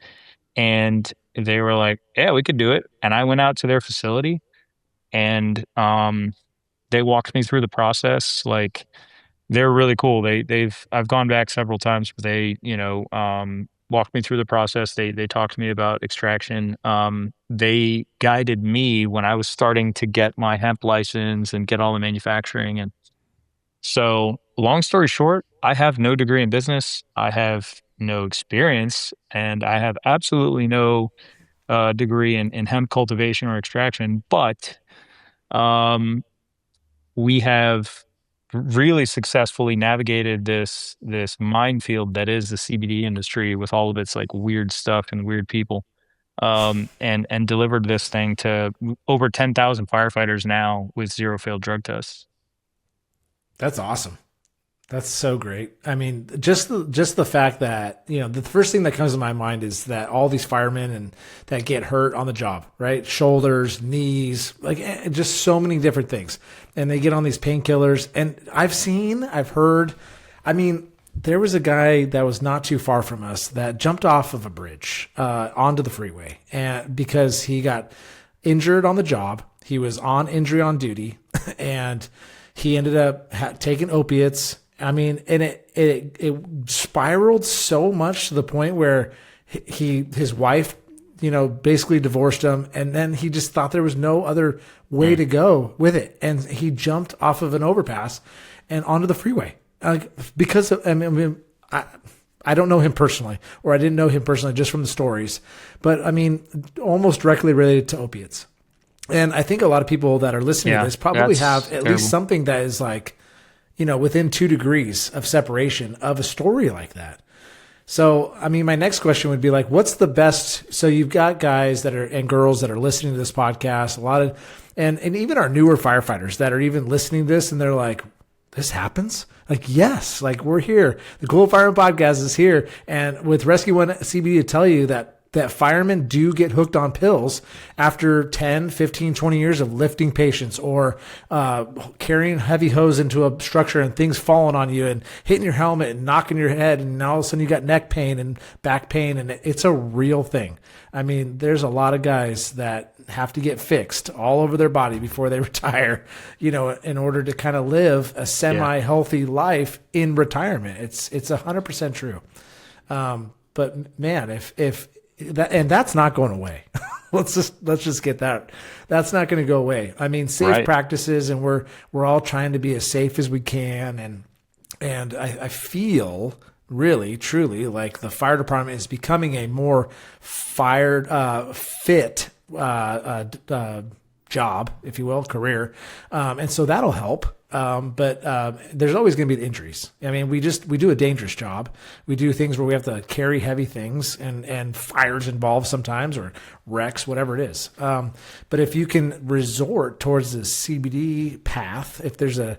Speaker 9: and they were like, "Yeah, we could do it." And I went out to their facility, and they walked me through the process. Like, they're really cool. I've gone back several times, but they walked me through the process. They talked to me about extraction. They guided me when I was starting to get my hemp license and get all the manufacturing. And so, long story short, I have no degree in business. I have no experience, and I have absolutely no degree in hemp cultivation or extraction. But we have really successfully navigated this minefield that is the CBD industry, with all of its like weird stuff and weird people, and delivered this thing to over 10,000 firefighters now with 0 failed drug tests.
Speaker 2: That's awesome. That's so great. I mean, just the fact that, the first thing that comes to my mind is that all these firemen and that get hurt on the job, right? Shoulders, knees, just so many different things. And they get on these painkillers. And I've heard, I mean, there was a guy that was not too far from us that jumped off of a bridge onto the freeway, and because he got injured on the job, he was on injury on duty, and he ended up taking opiates. I mean, and it spiraled so much to the point where his wife, basically divorced him, and then he just thought there was no other way to go with it, and he jumped off of an overpass and onto the freeway. Because of, I don't know him personally, or I didn't know him personally just from the stories, but I mean, almost directly related to opiates. And I think a lot of people that are listening to this probably have at least something that is like, within 2 degrees of separation of a story like that. So, I mean, my next question would be like, what's the best? So you've got guys and girls that are listening to this podcast, a lot of, and even our newer firefighters that are even listening to this, and they're like, this happens? Like, yes, like we're here. The Cool Fireman Podcast is here. And with Rescue One CBD to tell you that firemen do get hooked on pills after 10, 15, 20 years of lifting patients or carrying heavy hose into a structure and things falling on you and hitting your helmet and knocking your head. And now all of a sudden you got neck pain and back pain. And it's a real thing. I mean, there's a lot of guys that have to get fixed all over their body before they retire, in order to kind of live a semi-healthy life in retirement. It's 100% true. But man, if that's not going away. let's just get that. That's not going to go away. I mean, safe practices, and we're all trying to be as safe as we can. And I feel really, truly like the fire department is becoming a more fit job, if you will, career. And so that'll help. But there's always going to be the injuries. I mean, we do a dangerous job. We do things where we have to carry heavy things and fires involved sometimes, or wrecks, whatever it is. But if you can resort towards the CBD path, if there's a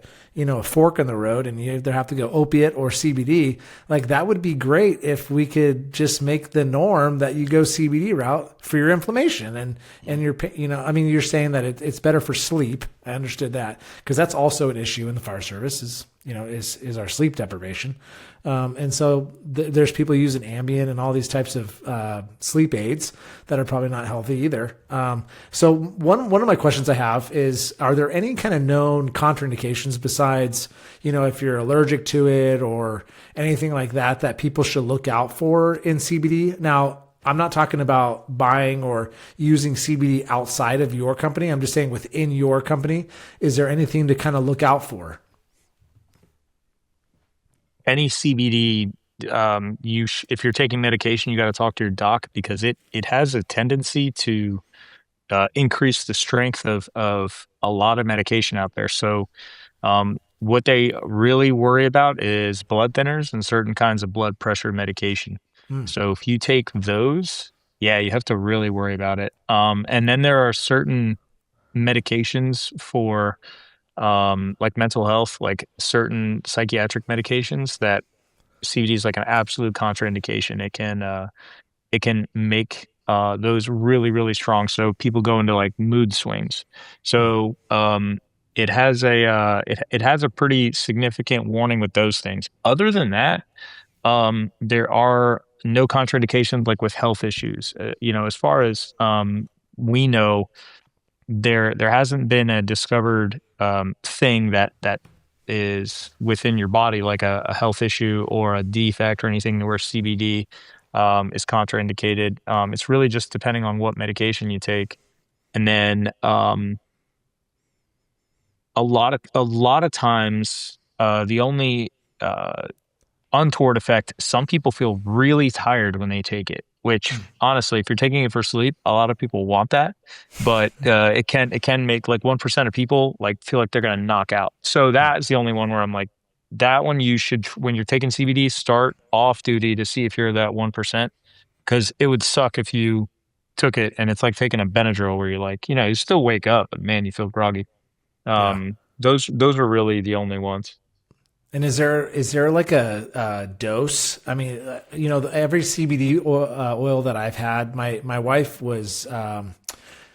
Speaker 2: fork in the road and you either have to go opiate or CBD, like that would be great if we could just make the norm that you go CBD route for your inflammation and your, you're saying that it's better for sleep. I understood that, because that's also an issue in the fire service is our sleep deprivation. And so there's people using Ambien and all these types of sleep aids that are probably not healthy either. So one of my questions I have is, are there any kind of known contraindications besides, if you're allergic to it or anything like that people should look out for in CBD? Now, I'm not talking about buying or using CBD outside of your company. I'm just saying within your company, is there anything to kind of look out for?
Speaker 9: Any CBD, if you're taking medication, you got to talk to your doc, because it has a tendency to increase the strength of a lot of medication out there. So what they really worry about is blood thinners and certain kinds of blood pressure medication. So if you take those, you have to really worry about it. And then there are certain medications for like mental health, like certain psychiatric medications that CBD is like an absolute contraindication. It can make those really, really strong. So people go into like mood swings. So it has a pretty significant warning with those things. Other than that, there are no contraindications like with health issues. As far as we know, there hasn't been a discovered thing that is within your body, like a health issue or a defect or anything where CBD is contraindicated. It's really just depending on what medication you take. And then a lot of times the only untoward effect, some people feel really tired when they take it, which honestly, if you're taking it for sleep, a lot of people want that, but it can make like 1% of people like feel like they're going to knock out. So that's the only one where I'm like, that one you should, when you're taking CBD, start off duty to see if you're that 1%, because it would suck if you took it and it's like taking a Benadryl where you're like, you still wake up, but man, you feel groggy. Those are really the only ones.
Speaker 2: And is there like a dose? I mean, every CBD oil that I've had, my wife was,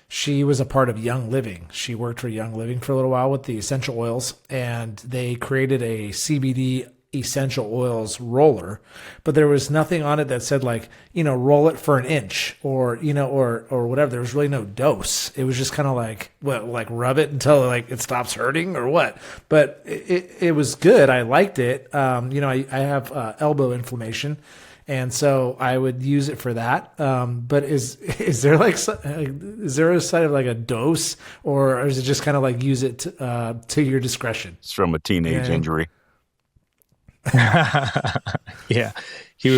Speaker 2: she was a part of Young Living. She worked for Young Living for a little while with the essential oils, and they created a CBD essential oils roller, but there was nothing on it that said like, roll it for an inch or, or whatever. There was really no dose. It was just kind of like, like rub it until like it stops hurting or what. But it was good. I liked it. I have elbow inflammation. And so I would use it for that. But is there is there a side of like a dose, or is it just kind of like use it to your discretion?
Speaker 10: It's from a teenage injury.
Speaker 9: Yeah, he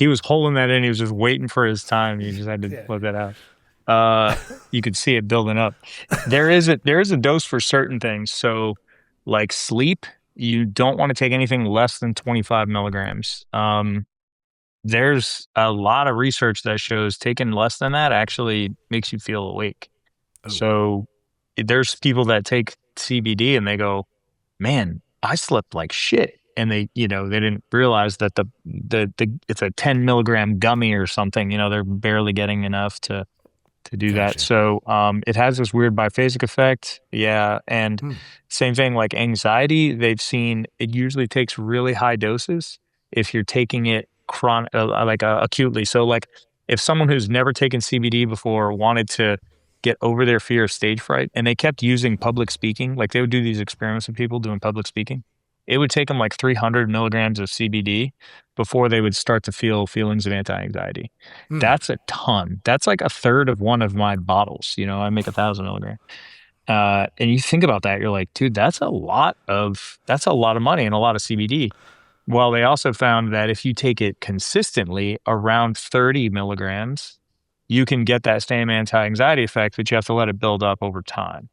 Speaker 9: was holding that in. He was just waiting for his time. He just had to let that out. You could see it building up. There is a dose for certain things. So like sleep, you don't want to take anything less than 25 milligrams. There's a lot of research that shows taking less than that actually makes you feel awake. Oh. So there's people that take CBD and they go, man, I slept like shit. And they didn't realize that the it's a 10 milligram gummy or something, they're barely getting enough to do that. So it has this weird biphasic effect. Yeah. And same thing like anxiety, they've seen it usually takes really high doses if you're taking it acutely. So like if someone who's never taken CBD before wanted to get over their fear of stage fright and they kept using public speaking, like they would do these experiments with people doing public speaking, it would take them like 300 milligrams of CBD before they would start to feel feelings of anti-anxiety. That's a ton. That's like a third of one of my bottles. I make 1,000 milligrams. And you think about that, you're like, dude, that's a lot of money and a lot of CBD. Well, they also found that if you take it consistently around 30 milligrams, you can get that same anti-anxiety effect, but you have to let it build up over time.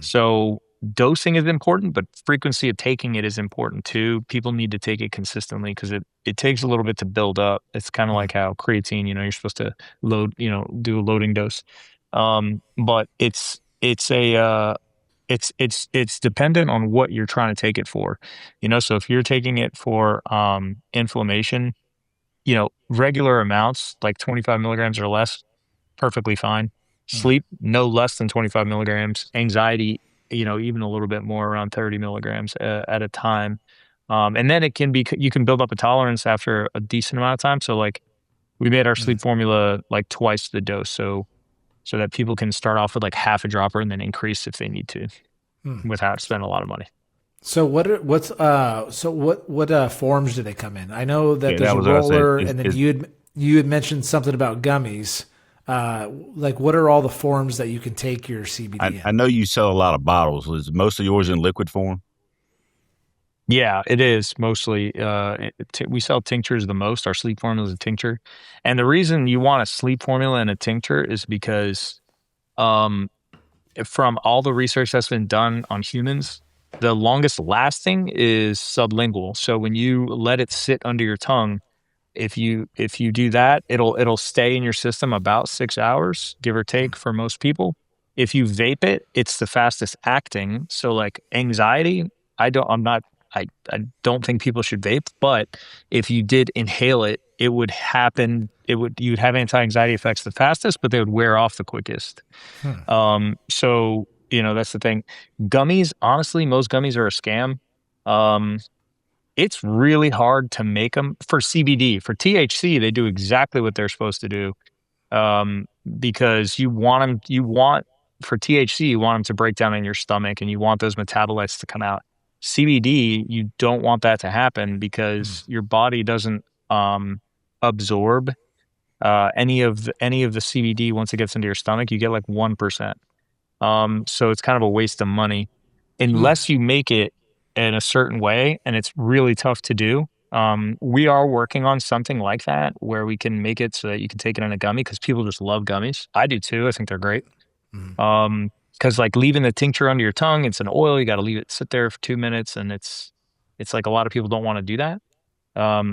Speaker 9: So dosing is important, but frequency of taking it is important too. People need to take it consistently because it takes a little bit to build up. It's kind of like how creatine, you're supposed to load, do a loading dose. But it's dependent on what you're trying to take it for, so if you're taking it for inflammation, regular amounts like 25 milligrams or less, perfectly fine. Sleep, no less than 25 milligrams. Anxiety, even a little bit more, around 30 milligrams at a time. And then you can build up a tolerance after a decent amount of time. So like we made our sleep formula like twice the dose. So that people can start off with like half a dropper and then increase if they need to without spending a lot of money.
Speaker 2: So what forms do they come in? I know that there's a roller, and then you had mentioned something about gummies. Like what are all the forms that you can take your CBD in?
Speaker 10: I know you sell a lot of bottles. Is most of yours in liquid form?
Speaker 9: Yeah, it is mostly. We sell tinctures the most. Our sleep formula is a tincture. And the reason you want a sleep formula and a tincture is because from all the research that's been done on humans, the longest lasting is sublingual. So when you let it sit under your tongue, if you do that, it'll stay in your system about 6 hours, give or take, for most people. If you vape it, it's the fastest acting. So like anxiety, I don't think people should vape, but if you did inhale it, it would happen. You'd have anti-anxiety effects the fastest, but they would wear off the quickest. So that's the thing. Gummies, honestly, most gummies are a scam. It's really hard to make them for CBD. For THC, they do exactly what they're supposed to do, because for THC, you want them to break down in your stomach, and you want those metabolites to come out. CBD, you don't want that to happen because your body doesn't absorb any of the CBD once it gets into your stomach. You get like 1%. So it's kind of a waste of money unless you make it in a certain way, and it's really tough to do. We are working on something like that where we can make it so that you can take it in a gummy, because people just love gummies. I do too. I think they're great. Because like leaving the tincture under your tongue, it's an oil. You got to leave it sit there for 2 minutes, and it's like a lot of people don't want to do that.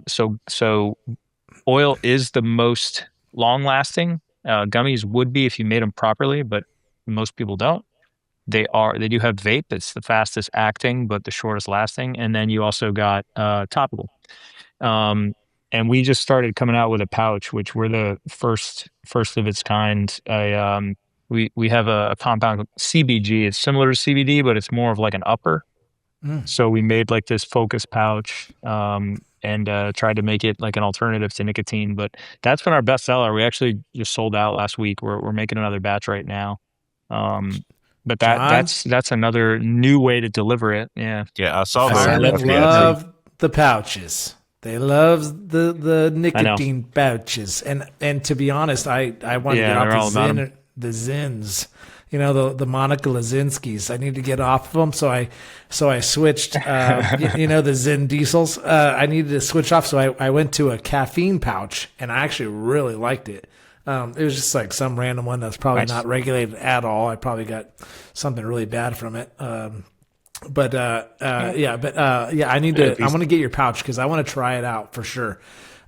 Speaker 9: So oil is the most long lasting. Gummies would be if you made them properly, but most people don't. They do have vape. It's the fastest acting, but the shortest lasting. And then you also got topical. And we just started coming out with a pouch, which we're the first of its kind. We have a compound CBG. It's similar to CBD, but it's more of like an upper. So we made like this focus pouch, and tried to make it like an alternative to nicotine. But that's been our best seller. We actually just sold out last week. We're making another batch right now. But
Speaker 2: John?
Speaker 9: that's another new way to deliver it. Yeah.
Speaker 10: Yeah, I saw
Speaker 2: Firemen
Speaker 10: that.
Speaker 2: love the pouches. They love the nicotine pouches. And to be honest, I want to get off the Zins. You know, the Monica Lezinskis. I need to get off of them. So I switched, the Zin Diesels. I needed to switch off. So I went to a caffeine pouch, and I actually really liked it. It was just like some random one that's probably not regulated at all. I probably got something really bad from it. I need to, I want to get your pouch because I want to try it out for sure.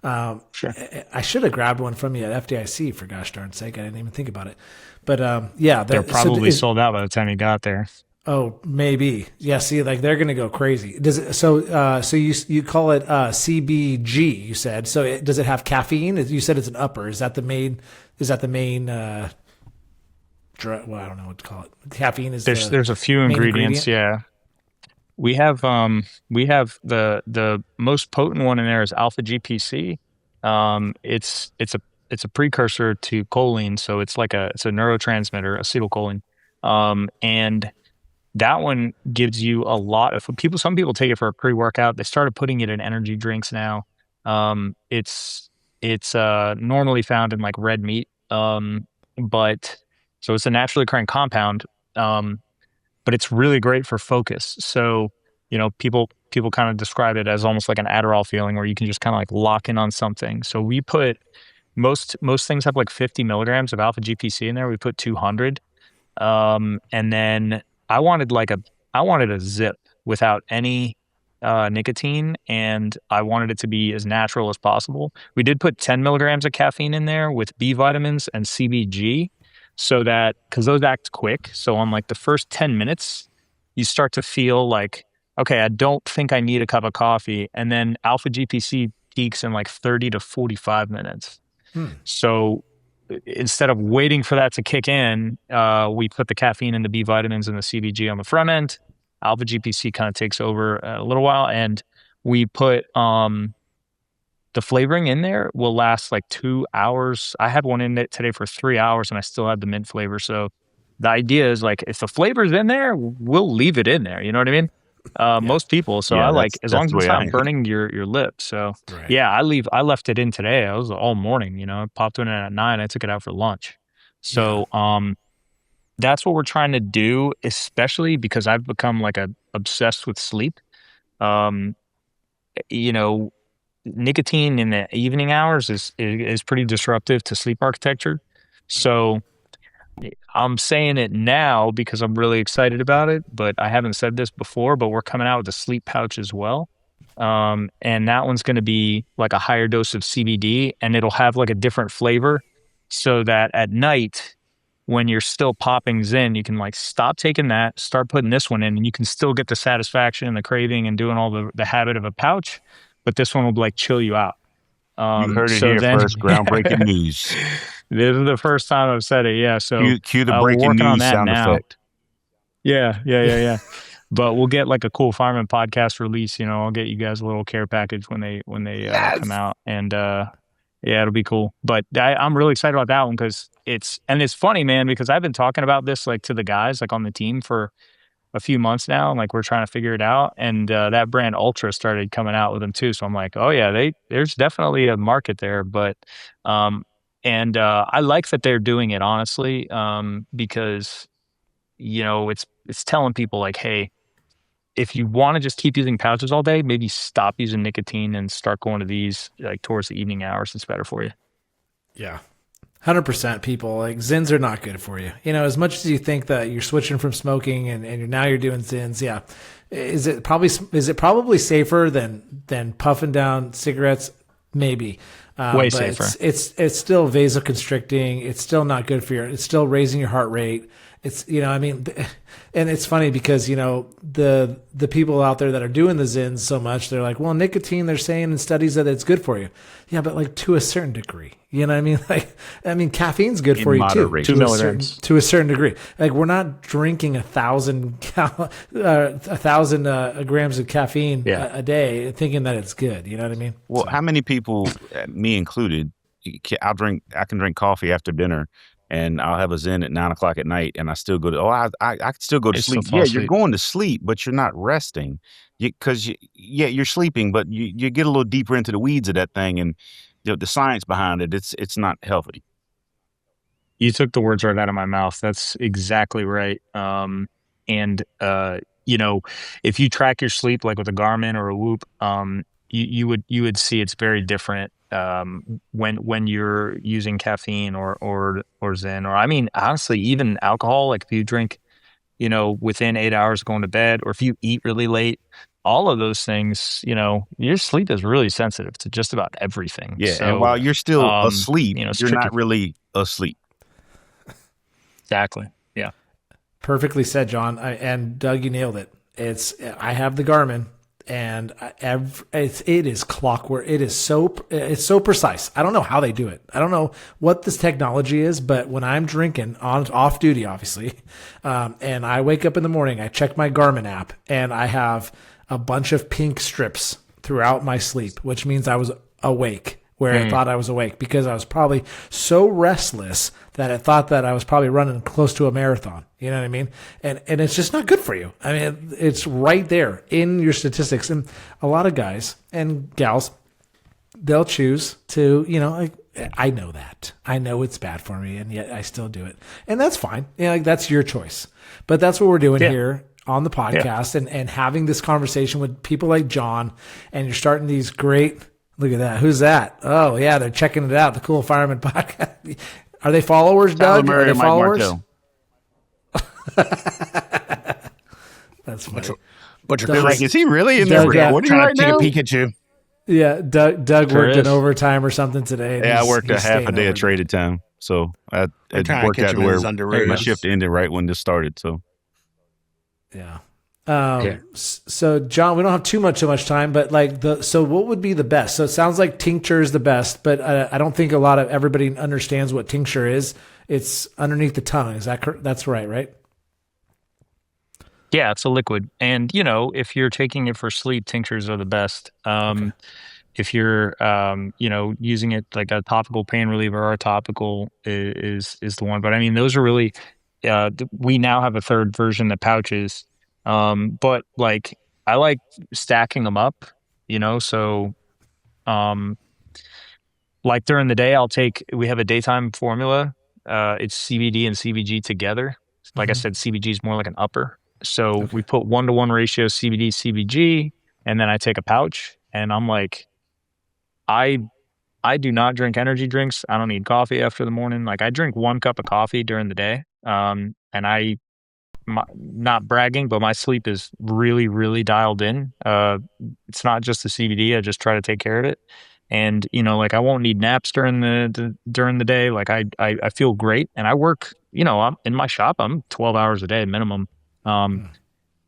Speaker 9: Sure.
Speaker 2: I should have grabbed one from you at FDIC for gosh darn sake. I didn't even think about it. But
Speaker 9: they're probably sold out by the time you got there.
Speaker 2: Oh, maybe. Yeah. See, like they're going to go crazy. Does it? So you call it CBG? You said. So does it have caffeine? You said it's an upper. Is that the main? Drug? Well, I don't know what to call it. Caffeine is.
Speaker 9: There's a few ingredients. Yeah. We have the most potent one in there is alpha GPC. It's a precursor to choline, so it's a neurotransmitter, acetylcholine, and that one gives you a lot of people. Some people take it for a pre-workout. They started putting it in energy drinks now. It's normally found in like red meat, but so it's a naturally occurring compound, but it's really great for focus. So people kind of describe it as almost like an Adderall feeling, where you can just kind of like lock in on something. So we put most things have like 50 milligrams of alpha GPC in there. We put 200, and then I wanted a zip without any nicotine, and I wanted it to be as natural as possible. We did put 10 milligrams of caffeine in there with B vitamins and CBG, so that because those act quick. So on like the first 10 minutes, you start to feel like, okay, I don't think I need a cup of coffee, and then alpha GPC peaks in like 30 to 45 minutes. So instead of waiting for that to kick in, we put the caffeine and the B vitamins and the CBG on the front end. Alpha GPC kind of takes over a little while, and we put the flavoring in there will last like 2 hours. I had one in it today for 3 hours, and I still had the mint flavor. So the idea is like, if the flavor's in there, we'll leave it in there. You know what I mean? Most people. So I like, as long as it's not burning your lips. So I left it in today. I was all morning, I popped it in at 9. I took it out for lunch. So, that's what we're trying to do, especially because I've become like obsessed with sleep. Nicotine in the evening hours is pretty disruptive to sleep architecture. So I'm saying it now because I'm really excited about it, but I haven't said this before, but we're coming out with a sleep pouch as well. And that one's going to be like a higher dose of CBD, and it'll have like a different flavor, so that at night when you're still popping Zyn, you can like stop taking that, start putting this one in, and you can still get the satisfaction and the craving and doing all the habit of a pouch, but this one will like chill you out.
Speaker 10: You heard it here first, groundbreaking news.
Speaker 9: This is the first time I've said it. Yeah. So
Speaker 10: cue the breaking news sound effect.
Speaker 9: Yeah. But we'll get like a Cool Fireman podcast release. I'll get you guys a little care package when they come out, and it'll be cool. But I'm really excited about that one because it's funny, man, because I've been talking about this like to the guys like on the team for a few months now, and like we're trying to figure it out. And that brand Ultra started coming out with them too. So I'm like, oh yeah, there's definitely a market there. But I like that they're doing it, honestly, because it's telling people like, hey, if you want to just keep using pouches all day, maybe stop using nicotine and start going to these like towards the evening hours. It's better for you.
Speaker 2: Yeah. 100% people like Zins are not good for you. As much as you think that you're switching from smoking and you're doing Zins. Yeah. Is it probably safer than puffing down cigarettes? Maybe.
Speaker 9: Way
Speaker 2: But
Speaker 9: safer.
Speaker 2: it's still vasoconstricting. It's still not good for it's still raising your heart rate. It's, and it's funny because, the people out there that are doing the Zins so much, they're like, well, nicotine, they're saying in studies that it's good for you. Yeah, but like to a certain degree, you know what I mean? Caffeine's good for you too.
Speaker 9: 2 milligrams.
Speaker 2: To a certain degree. Like we're not drinking 1,000 grams of caffeine a day thinking that it's good. You know what I mean?
Speaker 10: Well, how many people, me included, I can drink coffee after dinner, and I'll have a Zen at 9 o'clock at night, and I still go to, I can still go to sleep. Yeah, you're going to sleep, but you're not resting because you're sleeping, but you get a little deeper into the weeds of that thing, and the science behind it, it's not healthy.
Speaker 9: You took the words right out of my mouth. That's exactly right. And if you track your sleep like with a Garmin or a Whoop, you would see it's very different when you're using caffeine or Zen, or I mean honestly even alcohol. Like if you drink within 8 hours going to bed, or if you eat really late, all of those things, your sleep is really sensitive to just about everything.
Speaker 10: Yeah,
Speaker 9: so,
Speaker 10: and while you're still asleep, you're not really asleep.
Speaker 9: Exactly. Yeah.
Speaker 2: Perfectly said, John. And Doug, you nailed it. I have the Garmin, and it is clockwork. It's so precise. I don't know how they do it. I don't know what this technology is, but when I'm drinking off duty, obviously, and I wake up in the morning, I check my Garmin app, and I have a bunch of pink strips throughout my sleep, which means I was awake where I thought I was awake because I was probably so restless that I thought that I was probably running close to a marathon. You know what I mean? And it's just not good for you. I mean, it's right there in your statistics. And a lot of guys and gals, they'll choose to, I know that. I know it's bad for me, and yet I still do it. And that's fine. That's your choice. But that's what we're doing here on the podcast and having this conversation with people like John, and you're starting these great... Look at that. Who's that? Oh, yeah, they're checking it out. The Cool Fireman Podcast. Are they followers, Doug? Are they followers? That's funny.
Speaker 10: But you're like, is he really in there recording right now?
Speaker 4: Pikachu.
Speaker 2: Yeah, Doug worked in overtime or something today.
Speaker 10: Yeah, I worked a half a day of traded time. So it worked out to where my shift ended right when this started. So,
Speaker 2: yeah. So John, we don't have too much time, but so what would be the best? So it sounds like tincture is the best, but I don't think everybody understands what tincture is. It's underneath the tongue. Is that correct? That's right?
Speaker 9: Yeah, it's a liquid. And, if you're taking it for sleep, tinctures are the best. Okay. If you're, using it like a topical pain reliever, or a topical is the one. But I mean, those are really, we now have a third version, the pouches. But like, I like stacking them up, so, like during the day, we have a daytime formula. It's CBD and CBG together. Like I said, CBG is more like an upper. So we put 1-to-1 ratio CBD, CBG, and then I take a pouch, and I'm like, I do not drink energy drinks. I don't need coffee after the morning. Like I drink 1 cup of coffee during the day. And not bragging, but my sleep is really, really dialed in. It's not just the CBD. I just try to take care of it. And, like I won't need naps during the day. Like I feel great. And I work, I'm in my shop, I'm 12 hours a day minimum.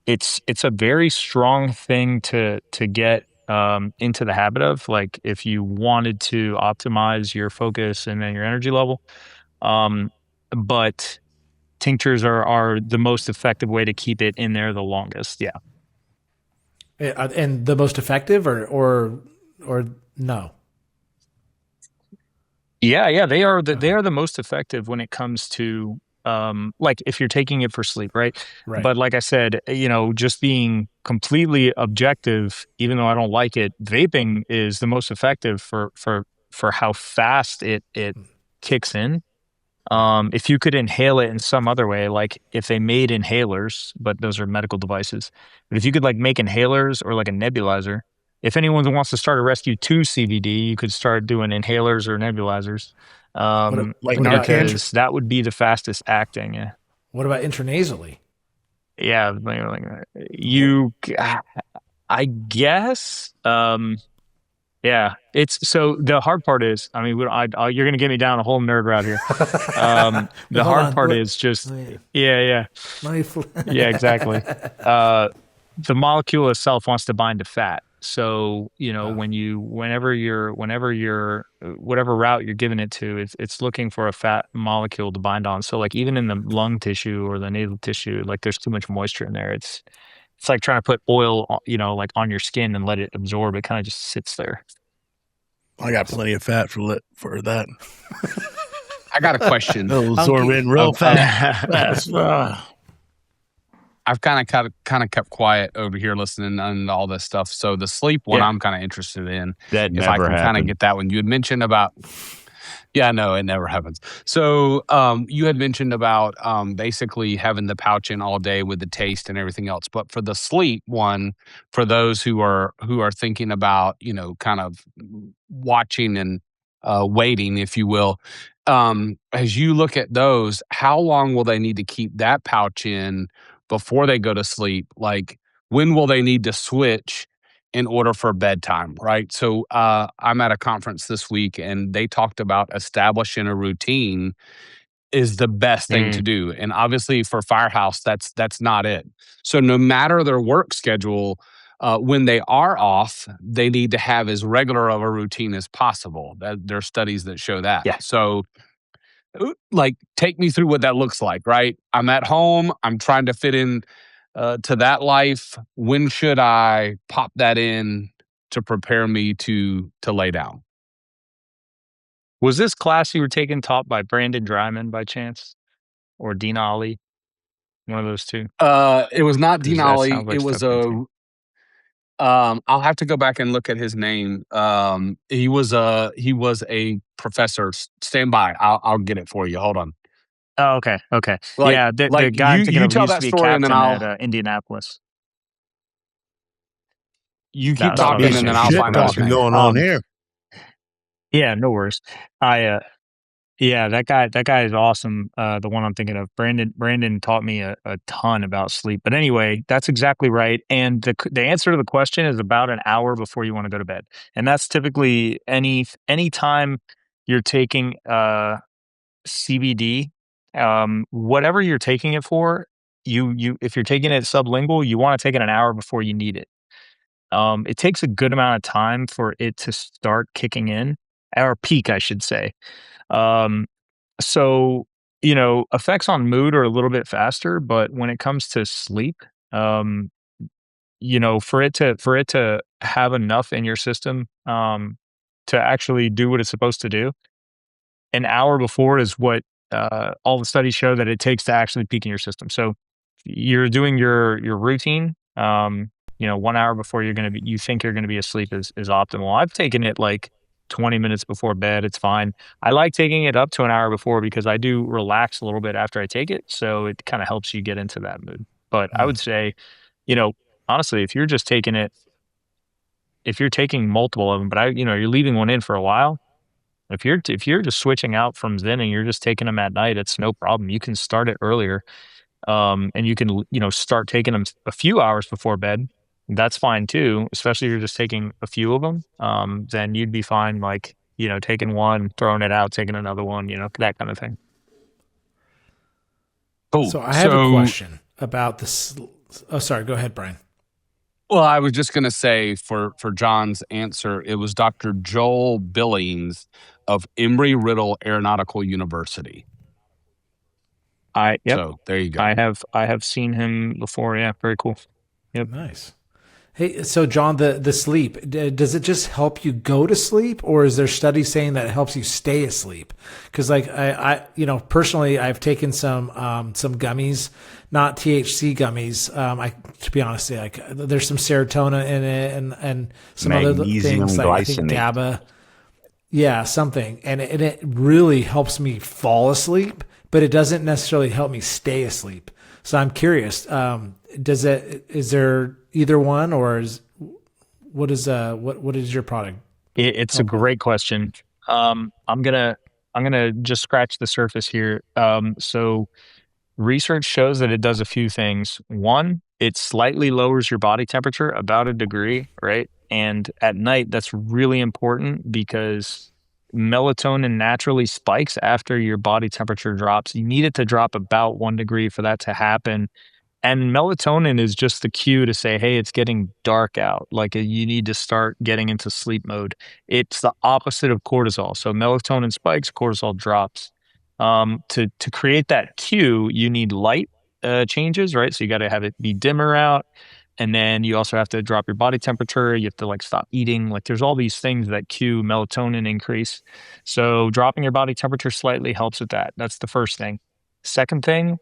Speaker 9: It's a very strong thing to get into the habit of, like if you wanted to optimize your focus and then your energy level. But tinctures are the most effective way to keep it in there the longest. Yeah.
Speaker 2: And the most effective or no?
Speaker 9: Yeah. They are the most effective when it comes to, like if you're taking it for sleep, right? But like I said, just being completely objective, even though I don't like it, vaping is the most effective for how fast it kicks in. If you could inhale it in some other way, like if they made inhalers, but those are medical devices, but if you could like make inhalers or like a nebulizer, if anyone wants to start a Rescue 2 CBD, you could start doing inhalers or nebulizers. Because that would be the fastest acting. Yeah.
Speaker 2: What about intranasally?
Speaker 9: Yeah. I guess, Yeah, it's so the hard part is, I mean, you're going to get me down a whole nerd route here. The
Speaker 2: Hold
Speaker 9: hard
Speaker 2: on.
Speaker 9: part
Speaker 2: What?
Speaker 9: is just,
Speaker 2: Oh, yeah.
Speaker 9: yeah, yeah, exactly. The molecule itself wants to bind to fat. So, whenever whatever route you're giving it to, it's looking for a fat molecule to bind on. So like even in the lung tissue or the nasal tissue, like there's too much moisture in there. It's like trying to put oil, like on your skin and let it absorb. It kind of just sits there.
Speaker 4: I got plenty of fat for that.
Speaker 3: I got a question.
Speaker 4: It'll absorb in real fast.
Speaker 3: I've kind of kept quiet over here listening and all this stuff. So the sleep one, I'm kind of interested in.
Speaker 10: That
Speaker 3: if I
Speaker 10: never
Speaker 3: can kind of
Speaker 10: happened.
Speaker 3: get that one. You had mentioned about. Yeah, no, it never happens. So you had mentioned about basically having the pouch in all day with the taste and everything else. But for the sleep one, for those who are thinking about, kind of watching and waiting, if you will, as you look at those, how long will they need to keep that pouch in before they go to sleep? Like, when will they need to switch in order for bedtime, right? So I'm at a conference this week and they talked about establishing a routine is the best thing to do. And obviously for Firehouse, that's not it. So no matter their work schedule, when they are off, they need to have as regular of a routine as possible. There are studies that show that.
Speaker 9: Yeah.
Speaker 3: So like, take me through what that looks like, right? I'm at home. I'm trying to fit in to that life. When should I pop that in to prepare me to lay down?
Speaker 9: Was this class you were taking taught by Brandon Dryman by chance? Or Dean Ollie? One of those two?
Speaker 3: It was not Dean Ollie.
Speaker 9: sounds like
Speaker 3: It was
Speaker 9: stuff you
Speaker 3: I'll have to go back and look at his name. He was a professor. Stand by. I'll get it for you. Hold on.
Speaker 9: Oh, okay.
Speaker 3: Like-
Speaker 9: Yeah, the
Speaker 3: like
Speaker 9: guy I'm
Speaker 3: you-
Speaker 9: thinking
Speaker 3: you
Speaker 9: of
Speaker 3: tell
Speaker 9: used
Speaker 3: that
Speaker 9: to be
Speaker 3: story and
Speaker 9: captain
Speaker 3: then
Speaker 9: at Indianapolis.
Speaker 3: You keep
Speaker 9: That's
Speaker 3: talking and then I'll
Speaker 4: Shit
Speaker 3: find out his
Speaker 4: talking
Speaker 3: name.
Speaker 4: going on here.
Speaker 9: Yeah, no worries. Yeah, that guy is awesome. The one I'm thinking of, Brandon taught me a ton about sleep. But anyway, that's exactly right. And the answer to the question is about an hour before you want to go to bed. And that's typically any time you're taking CBD, whatever you're taking it for, if you're taking it sublingual, you want to take it an hour before you need it. It takes a good amount of time for it to start kicking in, or peak, I should say. So, effects on mood are a little bit faster, but when it comes to sleep, for it to have enough in your system, to actually do what it's supposed to do, an hour before is what all the studies show that it takes to actually peak in your system. So you're doing your routine, 1 hour before you think you're gonna be asleep is optimal. I've taken it like 20 minutes before bed. It's fine. I like taking it up to an hour before because I do relax a little bit after I take it. So it kind of helps you get into that mood. But I would say, honestly, if you're just taking it, if you're taking multiple of them, but you're leaving one in for a while. If you're just switching out from Zen and you're just taking them at night, it's no problem. You can start it earlier. And you can, start taking them a few hours before bed. That's fine too, especially if you're just taking a few of them. Then you'd be fine, like, taking one, throwing it out, taking another one, that kind of thing.
Speaker 3: Cool.
Speaker 2: So I have a question about this. Oh, sorry. Go ahead, Brian.
Speaker 3: Well, I was just going to say for John's answer, it was Dr. Joel Billings of Embry-Riddle Aeronautical University.
Speaker 9: Yep.
Speaker 3: So there you go.
Speaker 9: I have seen him before. Yeah, very cool. Yep.
Speaker 2: Nice. Hey, so John, the sleep, does it just help you go to sleep, or is there studies saying that it helps you stay asleep? Because like I personally, I've taken some gummies, not THC gummies. To be honest, like there's some serotonin in it and some other
Speaker 10: Magnesium
Speaker 2: things like I think
Speaker 10: glycinate.
Speaker 2: GABA. Yeah, something, and it really helps me fall asleep, but it doesn't necessarily help me stay asleep. So I'm curious, is there either one, or what is your product?
Speaker 9: It's a great question. I'm gonna just scratch the surface here. So research shows that it does a few things. One, it slightly lowers your body temperature about a degree, right? And at night, that's really important because melatonin naturally spikes after your body temperature drops. You need it to drop about 1 degree for that to happen. And melatonin is just the cue to say, hey, it's getting dark out. Like you need to start getting into sleep mode. It's the opposite of cortisol. So melatonin spikes, cortisol drops. To create that cue, you need light changes, right? So you got to have it be dimmer out. And then you also have to drop your body temperature. You have to like stop eating. Like there's all these things that cue melatonin increase. So dropping your body temperature slightly helps with that. That's the first thing. Second thing,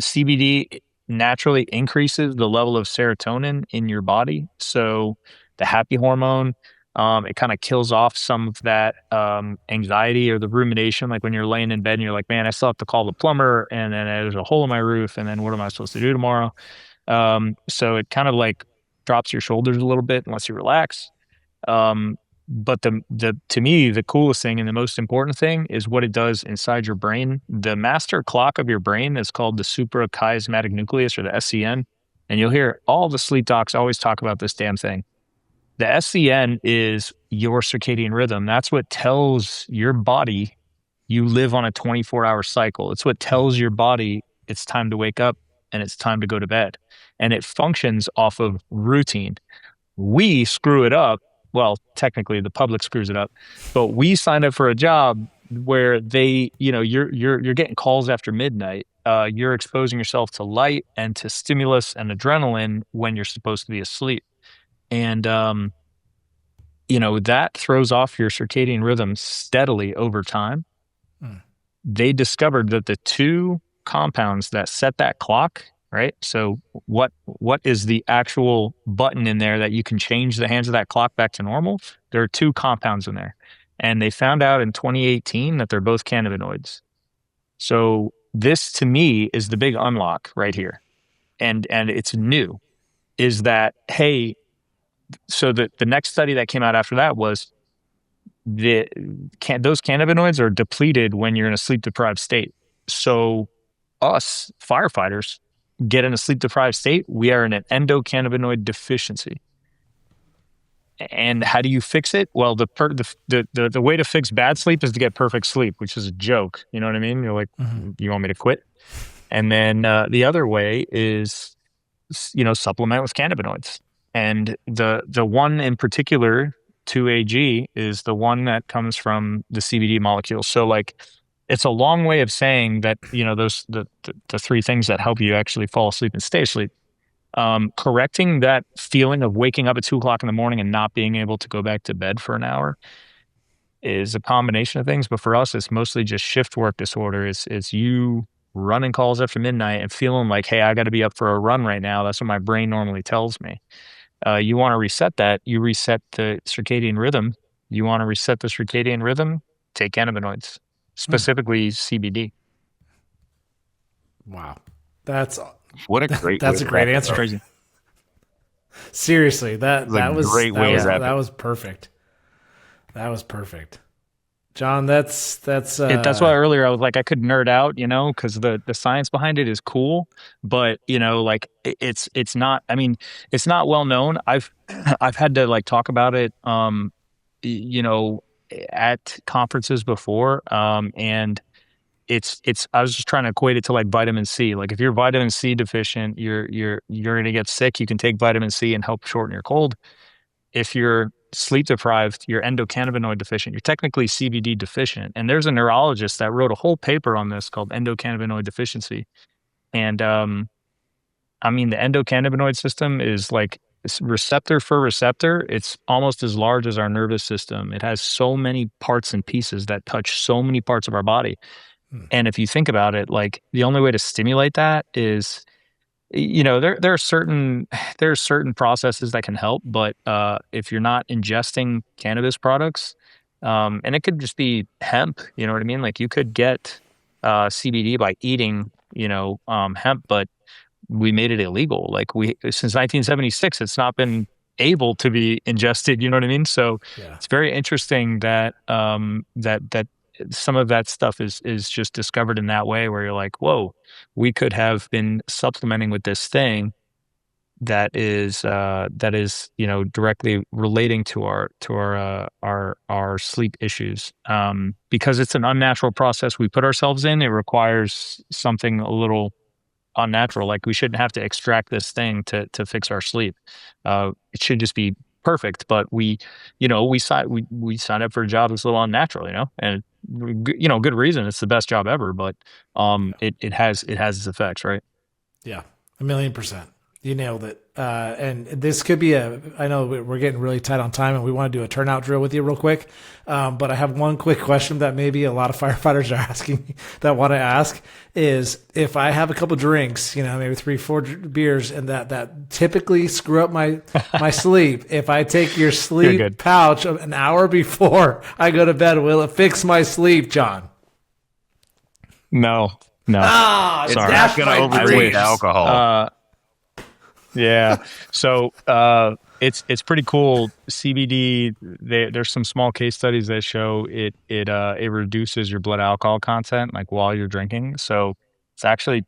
Speaker 9: CBD naturally increases the level of serotonin in your body. So the happy hormone, it kind of kills off some of that anxiety or the rumination. Like when you're laying in bed and you're like, man, I still have to call the plumber, and then there's a hole in my roof, and then what am I supposed to do tomorrow? So it kind of like drops your shoulders a little bit and lets you relax. But to me, the coolest thing and the most important thing is what it does inside your brain. The master clock of your brain is called the suprachiasmatic nucleus, or the SCN. And you'll hear all the sleep docs always talk about this damn thing. The SCN is your circadian rhythm. That's what tells your body you live on a 24-hour cycle. It's what tells your body it's time to wake up and it's time to go to bed. And it functions off of routine. We screw it up. Well, technically the public screws it up, but we signed up for a job where they, you're getting calls after midnight. You're exposing yourself to light and to stimulus and adrenaline when you're supposed to be asleep. And, that throws off your circadian rhythm steadily over time. They discovered that the two compounds that set that clock, right? So what is the actual button in there that you can change the hands of that clock back to normal? There are two compounds in there. And they found out in 2018 that they're both cannabinoids. So this to me is the big unlock right here. And it's new, is that, hey, so the next study that came out after that was those cannabinoids are depleted when you're in a sleep deprived state. So us firefighters get in a sleep deprived state, we are in an endocannabinoid deficiency. And how do you fix it? Well, the way to fix bad sleep is to get perfect sleep, which is a joke. You know what I mean? You're like, you want me to quit? And then the other way is, supplement with cannabinoids. And the one in particular, 2AG, is the one that comes from the CBD molecule. So like, it's a long way of saying that, those the three things that help you actually fall asleep and stay asleep. Correcting that feeling of waking up at 2:00 in the morning and not being able to go back to bed for an hour is a combination of things. But for us, it's mostly just shift work disorder. It's you running calls after midnight and feeling like, hey, I got to be up for a run right now. That's what my brain normally tells me. You want to reset that. You reset the circadian rhythm. You want to reset the circadian rhythm, take cannabinoids, specifically CBD.
Speaker 2: Wow.
Speaker 10: What a great
Speaker 2: that's a great answer.
Speaker 9: Crazy.
Speaker 2: Seriously, that was
Speaker 10: great way to wrap it.
Speaker 2: That was perfect. That was perfect. John, that's
Speaker 9: why earlier I was like, I could nerd out, because the science behind it is cool, but like it's not, it's not well known. I've had to like talk about it, at conferences before. And I was just trying to equate it to like vitamin C. Like if you're vitamin C deficient, you're going to get sick. You can take vitamin C and help shorten your cold. If you're sleep deprived, you're endocannabinoid deficient. You're technically CBD deficient. And there's a neurologist that wrote a whole paper on this called endocannabinoid deficiency. And the endocannabinoid system is like receptor for receptor. It's almost as large as our nervous system. It has so many parts and pieces that touch so many parts of our body. And if you think about it, like the only way to stimulate that is, there are certain processes that can help, but if you're not ingesting cannabis products, and it could just be hemp, you know what I mean? Like you could get CBD by eating, hemp, but we made it illegal. Like since 1976, it's not been able to be ingested. You know what I mean? So It's very interesting that some of that stuff is just discovered in that way, where you're like, whoa, we could have been supplementing with this thing that is directly relating to our sleep issues, because it's an unnatural process we put ourselves in. It requires something a little unnatural. Like, we shouldn't have to extract this thing to fix our sleep. It should just be perfect. But we sign up for a job that's a little unnatural, and good reason. It's the best job ever, but it has its effects, right?
Speaker 2: Yeah, 1,000,000%. You nailed it. And this could be I know we're getting really tight on time and we want to do a turnout drill with you real quick. But I have one quick question that maybe a lot of firefighters are asking that want to ask is, if I have a couple drinks, maybe 3-4 beers, and that typically screw up my sleep. If I take your sleep pouch an hour before I go to bed, will it fix my sleep, Jon?
Speaker 9: No.
Speaker 2: Ah,
Speaker 10: it's not going to overtake alcohol.
Speaker 9: Yeah. So it's pretty cool. CBD, there's some small case studies that show it reduces your blood alcohol content, like, while you're drinking. So it's actually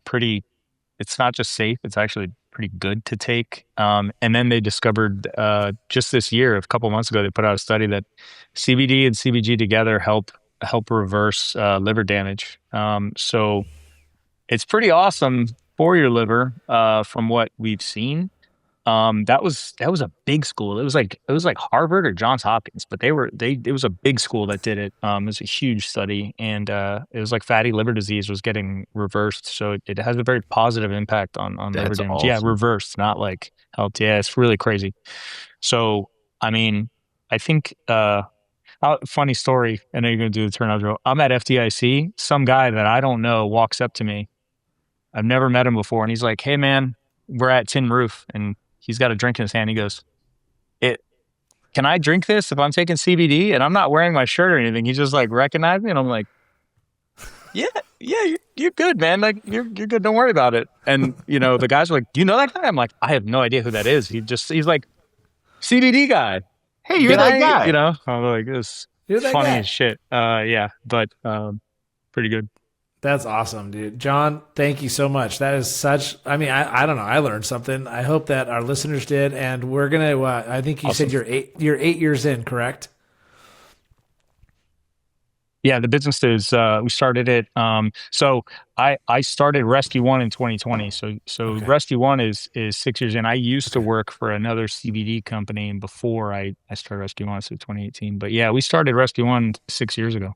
Speaker 9: it's not just safe, it's actually pretty good to take. And then they discovered just this year, a couple months ago, they put out a study that CBD and CBG together help reverse liver damage. So it's pretty awesome for your liver, from what we've seen. That was a big school. It was like Harvard or Johns Hopkins, but it was a big school that did it. It was a huge study, and it was like fatty liver disease was getting reversed. So it has a very positive impact on liver damage.
Speaker 10: Awesome.
Speaker 9: Yeah, reversed, not like helped. Yeah, it's really crazy. So, I mean, I think, funny story. I know you're going to do the turnout drill. I'm at FDIC. Some guy that I don't know walks up to me. I've never met him before. And he's like, "Hey man, we're at Tin Roof." And he's got a drink in his hand. He goes, "Can I drink this if I'm taking CBD?" And I'm not wearing my shirt or anything. He just like recognized me. And I'm like, yeah, you're good, man. Like, you're good. Don't worry about it. And the guys are like, "Do you know that guy?" I'm like, "I have no idea who that is." He's like, "CBD guy."
Speaker 10: Hey, you're that guy.
Speaker 9: I'm like, this
Speaker 2: You're that
Speaker 9: funny
Speaker 2: guy.
Speaker 9: as shit. Yeah, but pretty good.
Speaker 2: That's awesome, dude. Jon, thank you so much. That is such, I don't know. I learned something. I hope that our listeners did. And we're going to, I think you said you're 8 years in, correct?
Speaker 9: Yeah, the business is, we started it. So I started Rescue One in 2020. So okay. Rescue One is 6 years in. I used to work for another CBD company before I started Rescue One, so 2018. But yeah, we started Rescue One 6 years ago.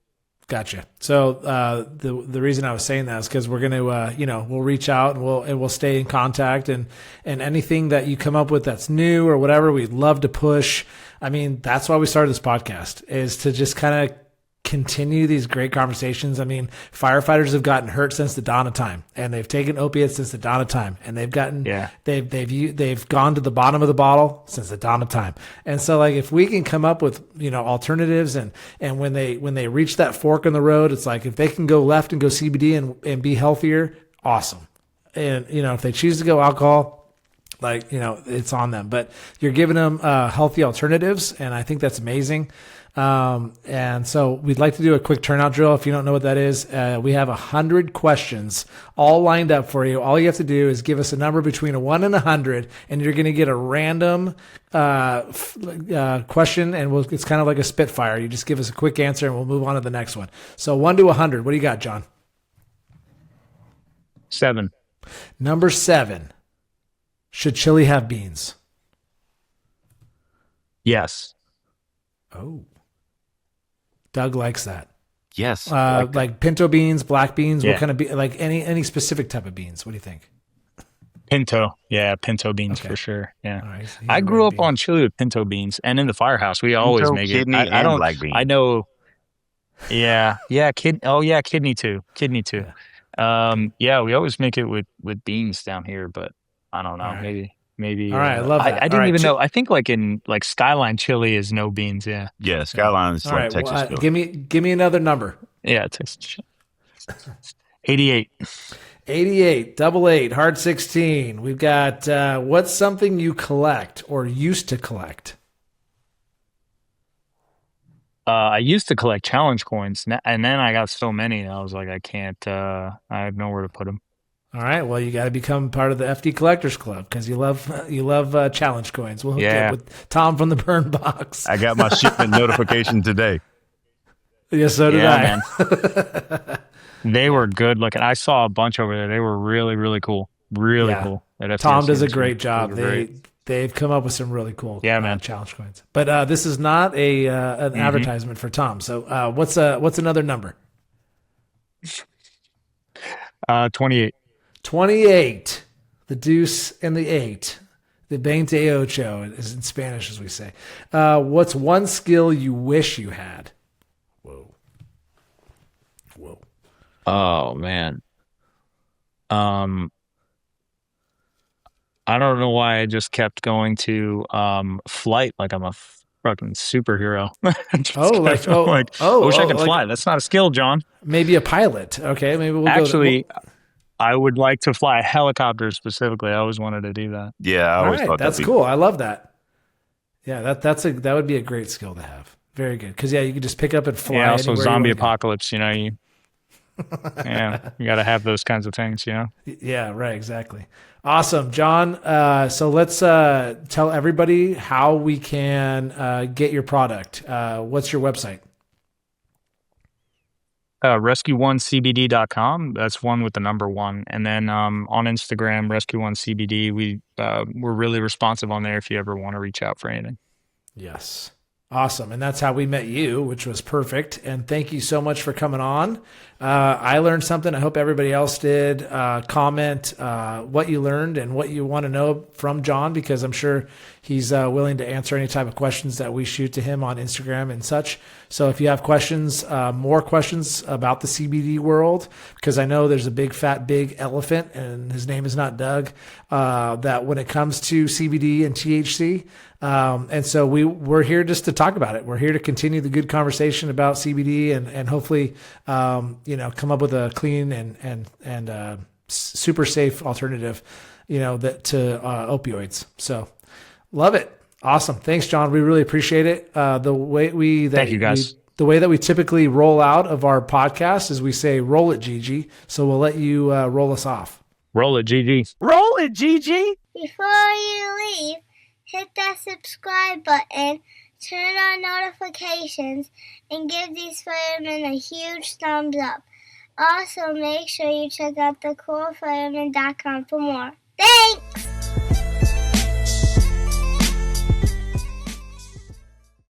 Speaker 2: Gotcha. So the reason I was saying that is because we're going to we'll reach out and we'll stay in contact, and anything that you come up with that's new or whatever, we'd love to push. I mean, that's why we started this podcast, is to just kind of continue these great conversations. I mean, firefighters have gotten hurt since the dawn of time, and they've taken opiates since the dawn of time, and they've gotten they've gone to the bottom of the bottle since the dawn of time. And so, like, if we can come up with alternatives, and when they reach that fork in the road, it's like, if they can go left and go CBD and be healthier, awesome. And if they choose to go alcohol, it's on them. But you're giving them healthy alternatives, and I think that's amazing. And so we'd like to do a quick turnout drill. If you don't know what that is, we have 100 questions all lined up for you. All you have to do is give us a number between a 1 and 100, and you're going to get a random question, and it's kind of like a spitfire. You just give us a quick answer, and we'll move on to the next one. So 1 to 100, what do you got, Jon?
Speaker 9: 7.
Speaker 2: Number 7. Should chili have beans?
Speaker 9: Yes.
Speaker 2: Oh. Doug likes that.
Speaker 10: Yes.
Speaker 2: Like pinto beans, black beans,
Speaker 9: Yeah.
Speaker 2: what kind of like any specific type of beans? What do you think?
Speaker 9: Pinto. Yeah, pinto beans
Speaker 2: Okay.
Speaker 9: for sure. Yeah.
Speaker 2: All right, so
Speaker 9: I
Speaker 2: red
Speaker 9: grew up
Speaker 2: beans.
Speaker 9: on chili with pinto beans, and in the firehouse, we always
Speaker 10: Pinto,
Speaker 9: make
Speaker 10: kidney,
Speaker 9: it. I
Speaker 10: and
Speaker 9: don't.
Speaker 10: black beans.
Speaker 9: I know. Yeah. Kidney too. Yeah, we always make it with beans down here, but I don't know.
Speaker 2: All right.
Speaker 9: Maybe.
Speaker 2: All right, I love that.
Speaker 9: I didn't
Speaker 2: All right,
Speaker 9: even know. I think like in Skyline chili is no beans. Yeah.
Speaker 10: Yeah, Skyline's
Speaker 2: All
Speaker 10: like
Speaker 2: right,
Speaker 10: Texas.
Speaker 2: well, give me another number.
Speaker 9: Yeah, Texas. 88.
Speaker 2: 88, double 8, hard 16. We've got what's something you collect or used to collect?
Speaker 9: I used to collect challenge coins, and then I got so many, I was like, I can't. I have nowhere to put them.
Speaker 2: All right. Well, you got to become part of the FD Collectors Club because you love challenge coins. We'll hook you up with Tom from the Burn Box.
Speaker 10: I got my shipment notification today.
Speaker 2: Yes, so did I.
Speaker 9: Man. They were good looking. I saw a bunch over there. They were really, really cool. Really cool.
Speaker 2: Tom does a great job. They've come up with some really cool challenge coins. But this is not an advertisement for Tom. So what's another number?
Speaker 9: 28.
Speaker 2: 28. The deuce and the 8. The 28 is in Spanish, as we say. What's one skill you wish you had? Whoa.
Speaker 9: Oh, man. I don't know why I just kept going to flight like I'm a fucking superhero. I wish I could fly. That's not a skill, John.
Speaker 2: Maybe a pilot. Okay, maybe we'll
Speaker 9: Actually, I would like to fly a helicopter specifically. I always wanted to do that.
Speaker 10: Yeah, I always thought
Speaker 2: that's cool. I love that. Yeah, that would be a great skill to have. Very good. Because you can just pick up and fly.
Speaker 9: Yeah, also zombie apocalypse, you got to have those kinds of things,
Speaker 2: Yeah, right, exactly. Awesome, John. So let's tell everybody how we can get your product. What's your website?
Speaker 9: Rescue1CBD.com. That's one with the number 1. And then on Instagram, Rescue1CBD. We're really responsive on there if you ever want to reach out for anything.
Speaker 2: Yes. Awesome. And that's how we met you, which was perfect. And thank you so much for coming on. I learned something. I hope everybody else did. Comment what you learned and what you want to know from Jon, because I'm sure he's willing to answer any type of questions that we shoot to him on Instagram and such. So if you have questions, more questions about the CBD world, because I know there's a big elephant, and his name is not Doug, that when it comes to CBD and THC, and so we're here just to talk about it. We're here to continue the good conversation about CBD and hopefully, come up with a clean and super safe alternative, that to opioids. So love it. Awesome. Thanks, Jon. We really appreciate it. Thank you guys. The way that we typically roll out of our podcast is we say, roll it, Gigi. So we'll let you roll us off.
Speaker 9: Roll it, Gigi.
Speaker 5: Roll it, Gigi.
Speaker 11: Before you leave, hit that subscribe button, turn on notifications, and give these firemen a huge thumbs up. Also, make sure you check out the coolfireman.com for more. Thanks!